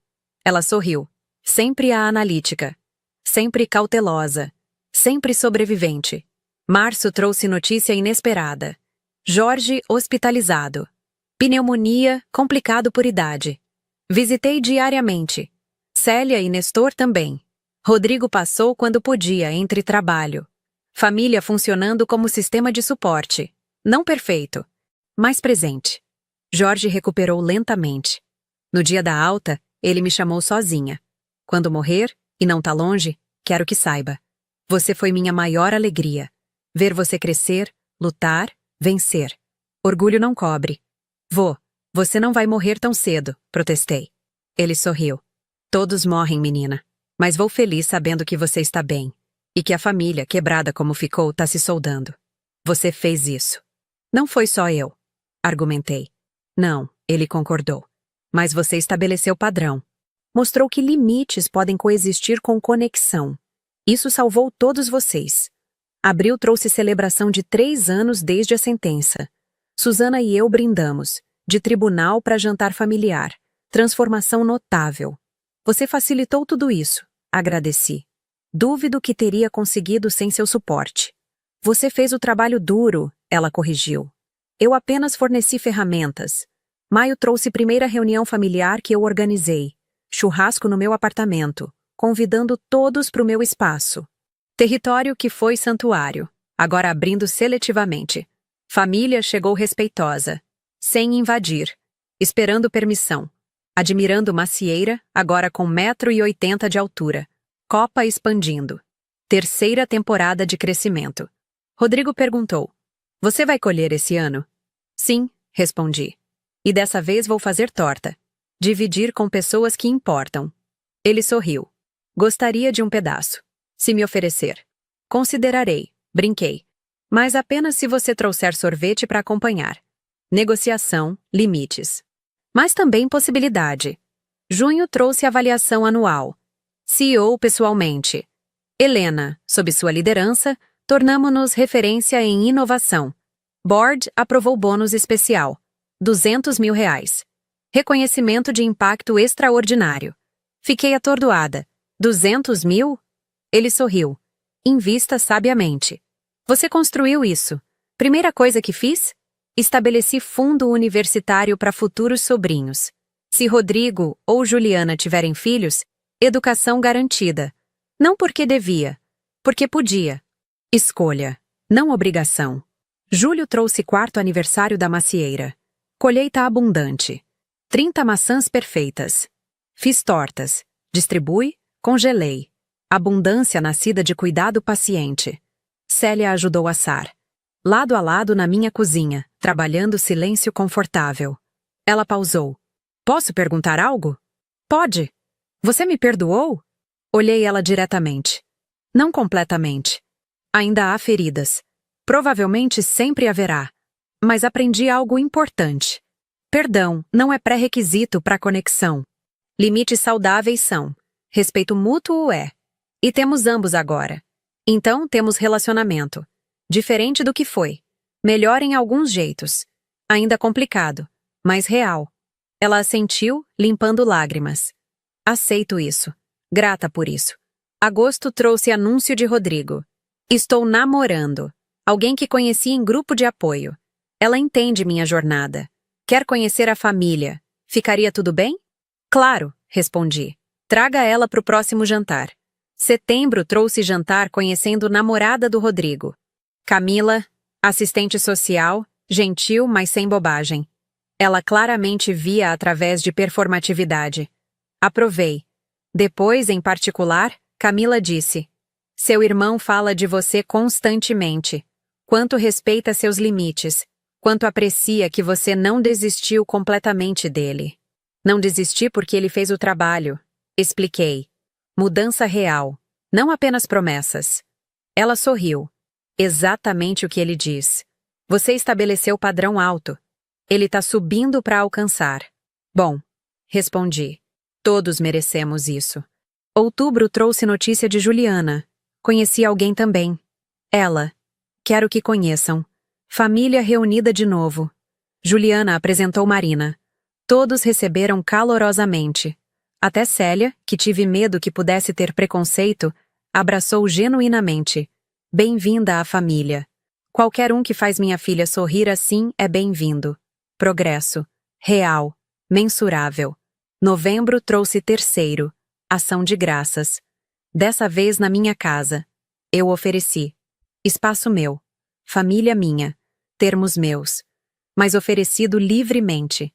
Ela sorriu. Sempre a analítica. Sempre cautelosa. Sempre sobrevivente. Março trouxe notícia inesperada. Jorge hospitalizado. Pneumonia, complicado por idade. Visitei diariamente. Célia e Nestor também. Rodrigo passou quando podia, entre trabalho. Família funcionando como sistema de suporte. Não perfeito, mas presente. Jorge recuperou lentamente. No dia da alta, ele me chamou sozinha. Quando morrer, e não tá longe, quero que saiba. Você foi minha maior alegria. Ver você crescer, lutar, vencer. Orgulho não cobre. Vô, você não vai morrer tão cedo, protestei. Ele sorriu. Todos morrem, menina. Mas vou feliz sabendo que você está bem. E que a família, quebrada como ficou, tá se soldando. Você fez isso. Não foi só eu. Argumentei. Não, ele concordou. Mas você estabeleceu padrão. Mostrou que limites podem coexistir com conexão. Isso salvou todos vocês. Abril trouxe celebração de 3 anos desde a sentença. Suzana e eu brindamos, de tribunal para jantar familiar. Transformação notável. Você facilitou tudo isso. Agradeci. Duvido que teria conseguido sem seu suporte. Você fez o trabalho duro, ela corrigiu. Eu apenas forneci ferramentas. Maio trouxe primeira reunião familiar que eu organizei. Churrasco no meu apartamento, convidando todos para o meu espaço. Território que foi santuário, agora abrindo seletivamente. Família chegou respeitosa, sem invadir, esperando permissão. Admirando macieira, agora com 1,80 m de altura. Copa expandindo. Terceira temporada de crescimento. Rodrigo perguntou: Você vai colher esse ano? Sim, respondi. E dessa vez vou fazer torta. Dividir com pessoas que importam. Ele sorriu. Gostaria de um pedaço. Se me oferecer. Considerarei, brinquei. Mas apenas se você trouxer sorvete para acompanhar. Negociação, limites. Mas também possibilidade. Junho trouxe avaliação anual. CEO pessoalmente. Helena, sob sua liderança, tornamo-nos referência em inovação. Board aprovou bônus especial. R$200 mil. Reconhecimento de impacto extraordinário. Fiquei atordoada. 200 mil? Ele sorriu. Invista sabiamente. Você construiu isso. Primeira coisa que fiz? Estabeleci fundo universitário para futuros sobrinhos. Se Rodrigo ou Juliana tiverem filhos, educação garantida. Não porque devia, porque podia. Escolha, não obrigação. Julho trouxe 4º aniversário da macieira. Colheita abundante. 30 maçãs perfeitas. Fiz tortas. Distribui, congelei. Abundância nascida de cuidado paciente. Célia ajudou a assar. Lado a lado na minha cozinha, trabalhando silêncio confortável. Ela pausou. Posso perguntar algo? Pode. Você me perdoou? Olhei ela diretamente. Não completamente. Ainda há feridas. Provavelmente sempre haverá. Mas aprendi algo importante. Perdão não é pré-requisito para conexão. Limites saudáveis são. Respeito mútuo é. E temos ambos agora. Então temos relacionamento. Diferente do que foi. Melhor em alguns jeitos. Ainda complicado, mas real. Ela assentiu, limpando lágrimas. Aceito isso. Grata por isso. Agosto trouxe anúncio de Rodrigo. Estou namorando. Alguém que conheci em grupo de apoio. Ela entende minha jornada. Quer conhecer a família. Ficaria tudo bem? Claro, respondi. Traga ela para o próximo jantar. Setembro trouxe jantar conhecendo namorada do Rodrigo. Camila, assistente social, gentil, mas sem bobagem. Ela claramente via através de performatividade. Aprovei. Depois, em particular, Camila disse: Seu irmão fala de você constantemente. Quanto respeita seus limites. Quanto aprecia que você não desistiu completamente dele. Não desisti porque ele fez o trabalho. Expliquei. Mudança real. Não apenas promessas. Ela sorriu. Exatamente o que ele diz. Você estabeleceu padrão alto. Ele está subindo para alcançar. Bom, respondi. Todos merecemos isso. Outubro trouxe notícia de Juliana. Conheci alguém também. Ela. Quero que conheçam. Família reunida de novo. Juliana apresentou Marina. Todos receberam calorosamente. Até Célia, que tive medo que pudesse ter preconceito, abraçou genuinamente. Bem-vinda à família. Qualquer um que faz minha filha sorrir assim é bem-vindo. Progresso. Real. Mensurável. Novembro trouxe 3º. Ação de graças. Dessa vez na minha casa. Eu ofereci. Espaço meu. Família minha. Termos meus. Mas oferecido livremente.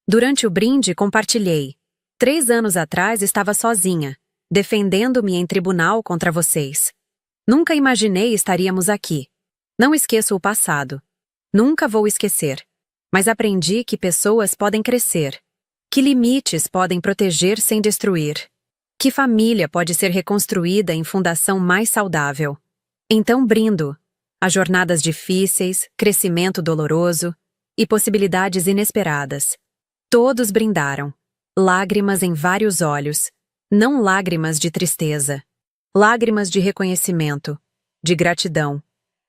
Durante o brinde, compartilhei. 3 anos atrás estava sozinha, defendendo-me em tribunal contra vocês. Nunca imaginei estaríamos aqui. Não esqueço o passado. Nunca vou esquecer. Mas aprendi que pessoas podem crescer. Que limites podem proteger sem destruir. Que família pode ser reconstruída em fundação mais saudável. Então brindo. Há jornadas difíceis, crescimento doloroso e possibilidades inesperadas. Todos brindaram. Lágrimas em vários olhos, não lágrimas de tristeza. Lágrimas de reconhecimento, de gratidão,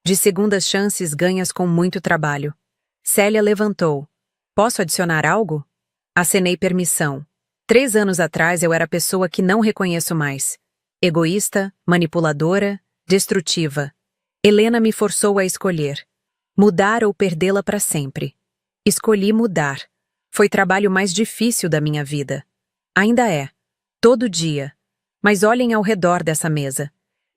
de segundas chances ganhas com muito trabalho. Célia levantou. Posso adicionar algo? Acenei permissão. 3 anos atrás eu era a pessoa que não reconheço mais. Egoísta, manipuladora, destrutiva. Helena me forçou a escolher. Mudar ou perdê-la para sempre. Escolhi mudar. Foi o trabalho mais difícil da minha vida. Ainda é. Todo dia. Mas olhem ao redor dessa mesa.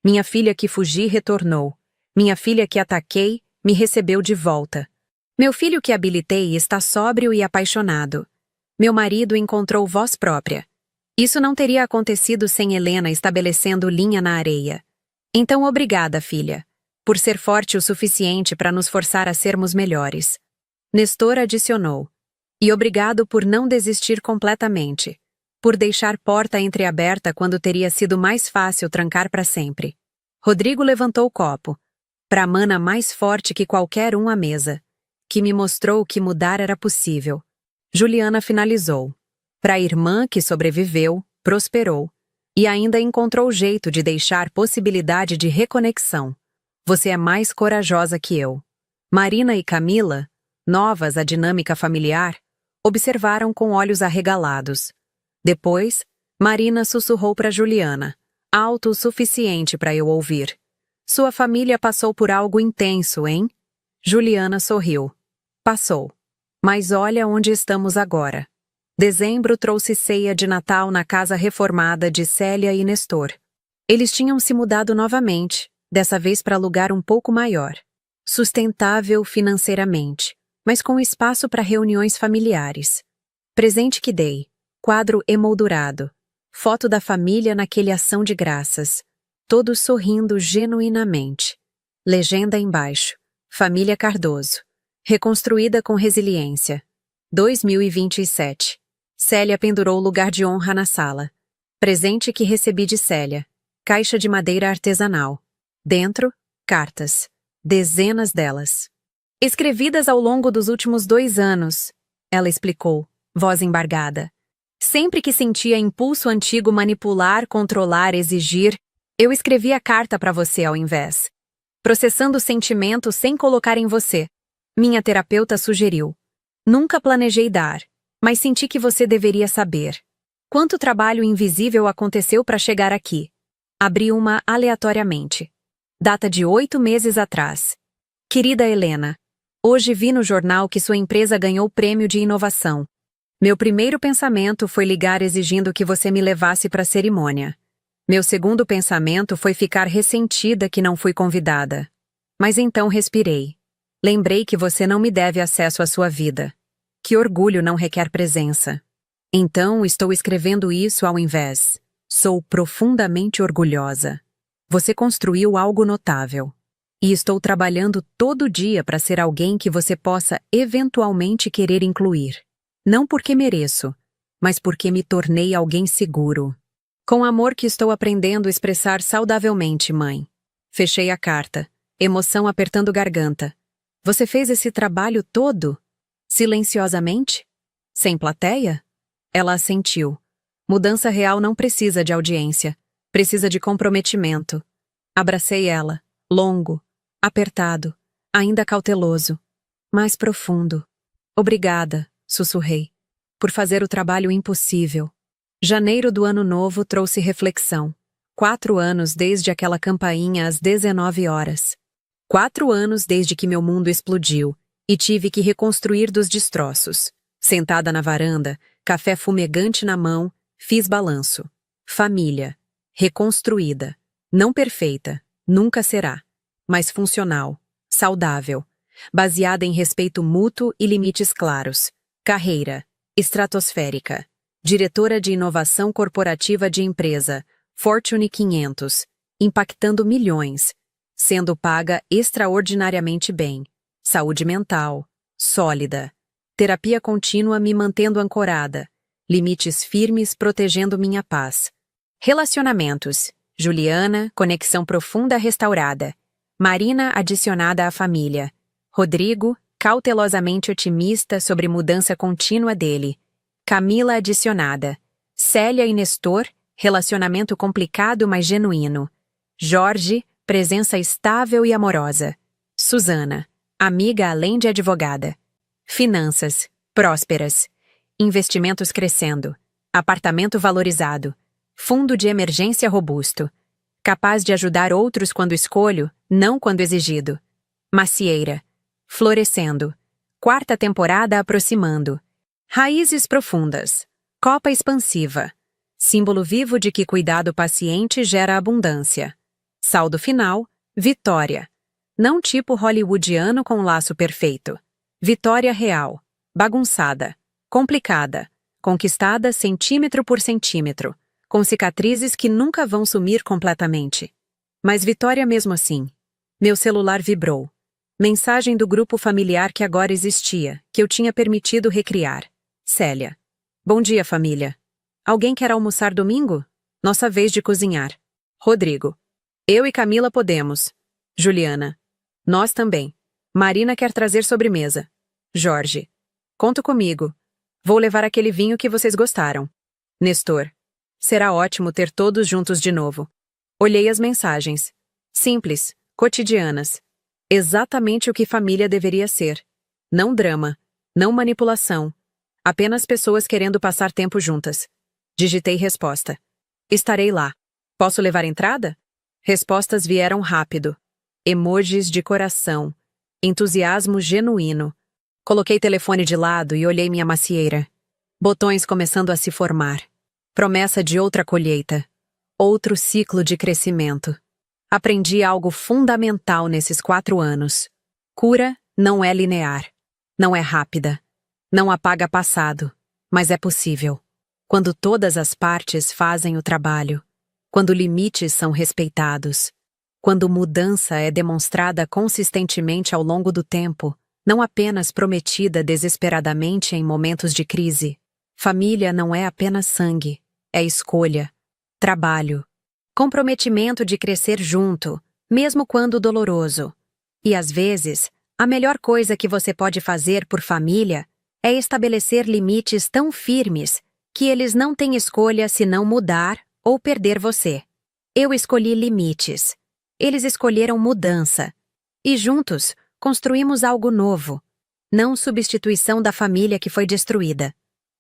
Minha filha que fugi retornou. Minha filha que ataquei me recebeu de volta. Meu filho que habilitei está sóbrio e apaixonado. Meu marido encontrou voz própria. Isso não teria acontecido sem Helena estabelecendo linha na areia. Então obrigada, filha, por ser forte o suficiente para nos forçar a sermos melhores. Nestor adicionou. E obrigado por não desistir completamente. Por deixar porta entreaberta quando teria sido mais fácil trancar para sempre. Rodrigo levantou o copo. Para a mana mais forte que qualquer um à mesa. Que me mostrou que mudar era possível. Juliana finalizou. Para a irmã que sobreviveu, prosperou. E ainda encontrou jeito de deixar possibilidade de reconexão. Você é mais corajosa que eu. Marina e Camila, novas à dinâmica familiar, observaram com olhos arregalados. Depois, Marina sussurrou para Juliana, alto o suficiente para eu ouvir. Sua família passou por algo intenso, hein? Juliana sorriu. Passou. Mas olha onde estamos agora. Dezembro trouxe ceia de Natal na casa reformada de Célia e Nestor. Eles tinham se mudado novamente, dessa vez para lugar um pouco maior. Sustentável financeiramente, mas com espaço para reuniões familiares. Presente que dei. Quadro emoldurado. Foto da família naquele ação de graças. Todos sorrindo genuinamente. Legenda embaixo. Família Cardoso. Reconstruída com resiliência. 2027. Célia pendurou lugar de honra na sala. Presente que recebi de Célia. Caixa de madeira artesanal. Dentro, cartas. Dezenas delas. Escrevidas ao longo dos últimos 2 anos, ela explicou, voz embargada. Sempre que sentia impulso antigo manipular, controlar, exigir, eu escrevia carta para você ao invés. Processando o sentimento sem colocar em você. Minha terapeuta sugeriu. Nunca planejei dar, mas senti que você deveria saber. Quanto trabalho invisível aconteceu para chegar aqui? Abri uma aleatoriamente. Data de 8 meses atrás. Querida Helena, hoje vi no jornal que sua empresa ganhou prêmio de inovação. Meu primeiro pensamento foi ligar exigindo que você me levasse para a cerimônia. Meu segundo pensamento foi ficar ressentida que não fui convidada. Mas então respirei. Lembrei que você não me deve acesso à sua vida. Que orgulho não requer presença. Então estou escrevendo isso ao invés. Sou profundamente orgulhosa. Você construiu algo notável. E estou trabalhando todo dia para ser alguém que você possa eventualmente querer incluir. Não porque mereço, mas porque me tornei alguém seguro. Com amor que estou aprendendo a expressar saudavelmente, mãe. Fechei a carta, emoção apertando garganta. Você fez esse trabalho todo? Silenciosamente? Sem plateia? Ela assentiu. Mudança real não precisa de audiência. Precisa de comprometimento. Abracei ela, longo, apertado, ainda cauteloso, mais profundo. Obrigada, sussurrei, por fazer o trabalho impossível. Janeiro do ano novo trouxe reflexão. 4 anos desde aquela campainha às 19 horas. 4 anos desde que meu mundo explodiu e tive que reconstruir dos destroços. Sentada na varanda, café fumegante na mão, fiz balanço. Família. Reconstruída. Não perfeita. Nunca será. Mas funcional. Saudável. Baseada em respeito mútuo e limites claros. Carreira. Estratosférica. Diretora de inovação corporativa de empresa. Fortune 500. Impactando milhões. Sendo paga extraordinariamente bem. Saúde mental. Sólida. Terapia contínua me mantendo ancorada. Limites firmes protegendo minha paz. Relacionamentos. Juliana, conexão profunda restaurada. Marina adicionada à família. Rodrigo, cautelosamente otimista sobre mudança contínua dele. Camila adicionada. Célia e Nestor, relacionamento complicado mas genuíno. Jorge, presença estável e amorosa. Susana, amiga além de advogada. Finanças, prósperas. Investimentos crescendo. Apartamento valorizado. Fundo de emergência robusto. Capaz de ajudar outros quando escolho, não quando exigido. Macieira. Florescendo. Quarta temporada aproximando. Raízes profundas. Copa expansiva. Símbolo vivo de que cuidado paciente gera abundância. Saldo final, vitória. Não tipo hollywoodiano com laço perfeito. Vitória real. Bagunçada. Complicada. Conquistada centímetro por centímetro. Com cicatrizes que nunca vão sumir completamente. Mas vitória mesmo assim. Meu celular vibrou. Mensagem do grupo familiar que agora existia, que eu tinha permitido recriar. Célia. Bom dia, família. Alguém quer almoçar domingo? Nossa vez de cozinhar. Rodrigo. Eu e Camila podemos. Juliana. Nós também. Marina quer trazer sobremesa. Jorge. Conto comigo. Vou levar aquele vinho que vocês gostaram. Nestor. Será ótimo ter todos juntos de novo. Olhei as mensagens. Simples, cotidianas. Exatamente o que família deveria ser. Não drama, não manipulação. Apenas pessoas querendo passar tempo juntas. Digitei resposta. Estarei lá. Posso levar entrada? Respostas vieram rápido. Emojis de coração. Entusiasmo genuíno. Coloquei telefone de lado e olhei minha macieira. Botões começando a se formar. Promessa de outra colheita. Outro ciclo de crescimento. Aprendi algo fundamental nesses 4 anos. Cura não é linear. Não é rápida. Não apaga passado. Mas é possível. Quando todas as partes fazem o trabalho. Quando limites são respeitados. Quando mudança é demonstrada consistentemente ao longo do tempo, não apenas prometida desesperadamente em momentos de crise. Família não é apenas sangue, é escolha, trabalho, comprometimento de crescer junto, mesmo quando doloroso. E às vezes, a melhor coisa que você pode fazer por família é estabelecer limites tão firmes que eles não têm escolha senão mudar ou perder você. Eu escolhi limites. Eles escolheram mudança. E juntos, construímos algo novo. Não substituição da família que foi destruída,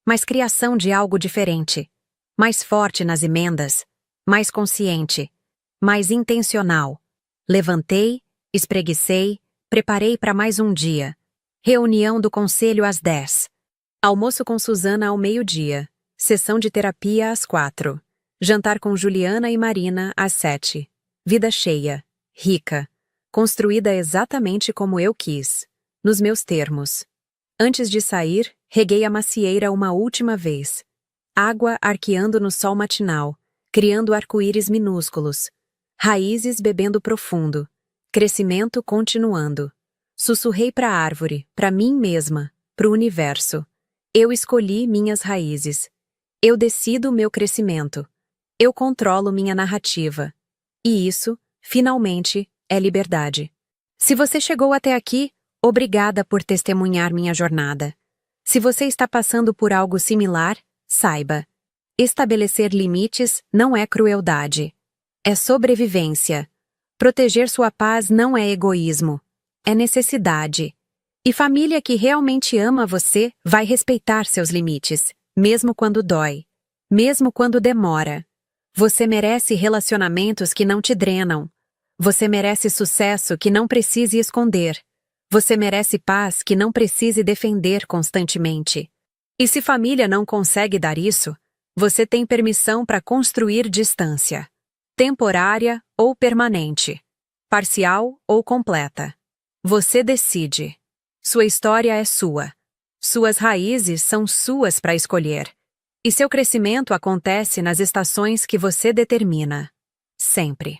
mas criação de algo diferente. Mais forte nas emendas, mais consciente, mais intencional. Levantei, espreguicei, preparei para mais um dia. Reunião do conselho às 10. Almoço com Susana ao meio-dia. Sessão de terapia às 4. Jantar com Juliana e Marina às 7. Vida cheia, rica, construída exatamente como eu quis, nos meus termos. Antes de sair, reguei a macieira uma última vez. Água arqueando no sol matinal, criando arco-íris minúsculos. Raízes bebendo profundo. Crescimento continuando. Sussurrei para a árvore, para mim mesma, para o universo. Eu escolhi minhas raízes. Eu decido meu crescimento. Eu controlo minha narrativa. E isso, finalmente, é liberdade. Se você chegou até aqui, obrigada por testemunhar minha jornada. Se você está passando por algo similar, saiba. Estabelecer limites não é crueldade. É sobrevivência. Proteger sua paz não é egoísmo. É necessidade. E família que realmente ama você vai respeitar seus limites, mesmo quando dói. Mesmo quando demora. Você merece relacionamentos que não te drenam. Você merece sucesso que não precise esconder. Você merece paz que não precise defender constantemente. E se família não consegue dar isso, você tem permissão para construir distância. Temporária ou permanente. Parcial ou completa. Você decide. Sua história é sua. Suas raízes são suas para escolher. E seu crescimento acontece nas estações que você determina. Sempre.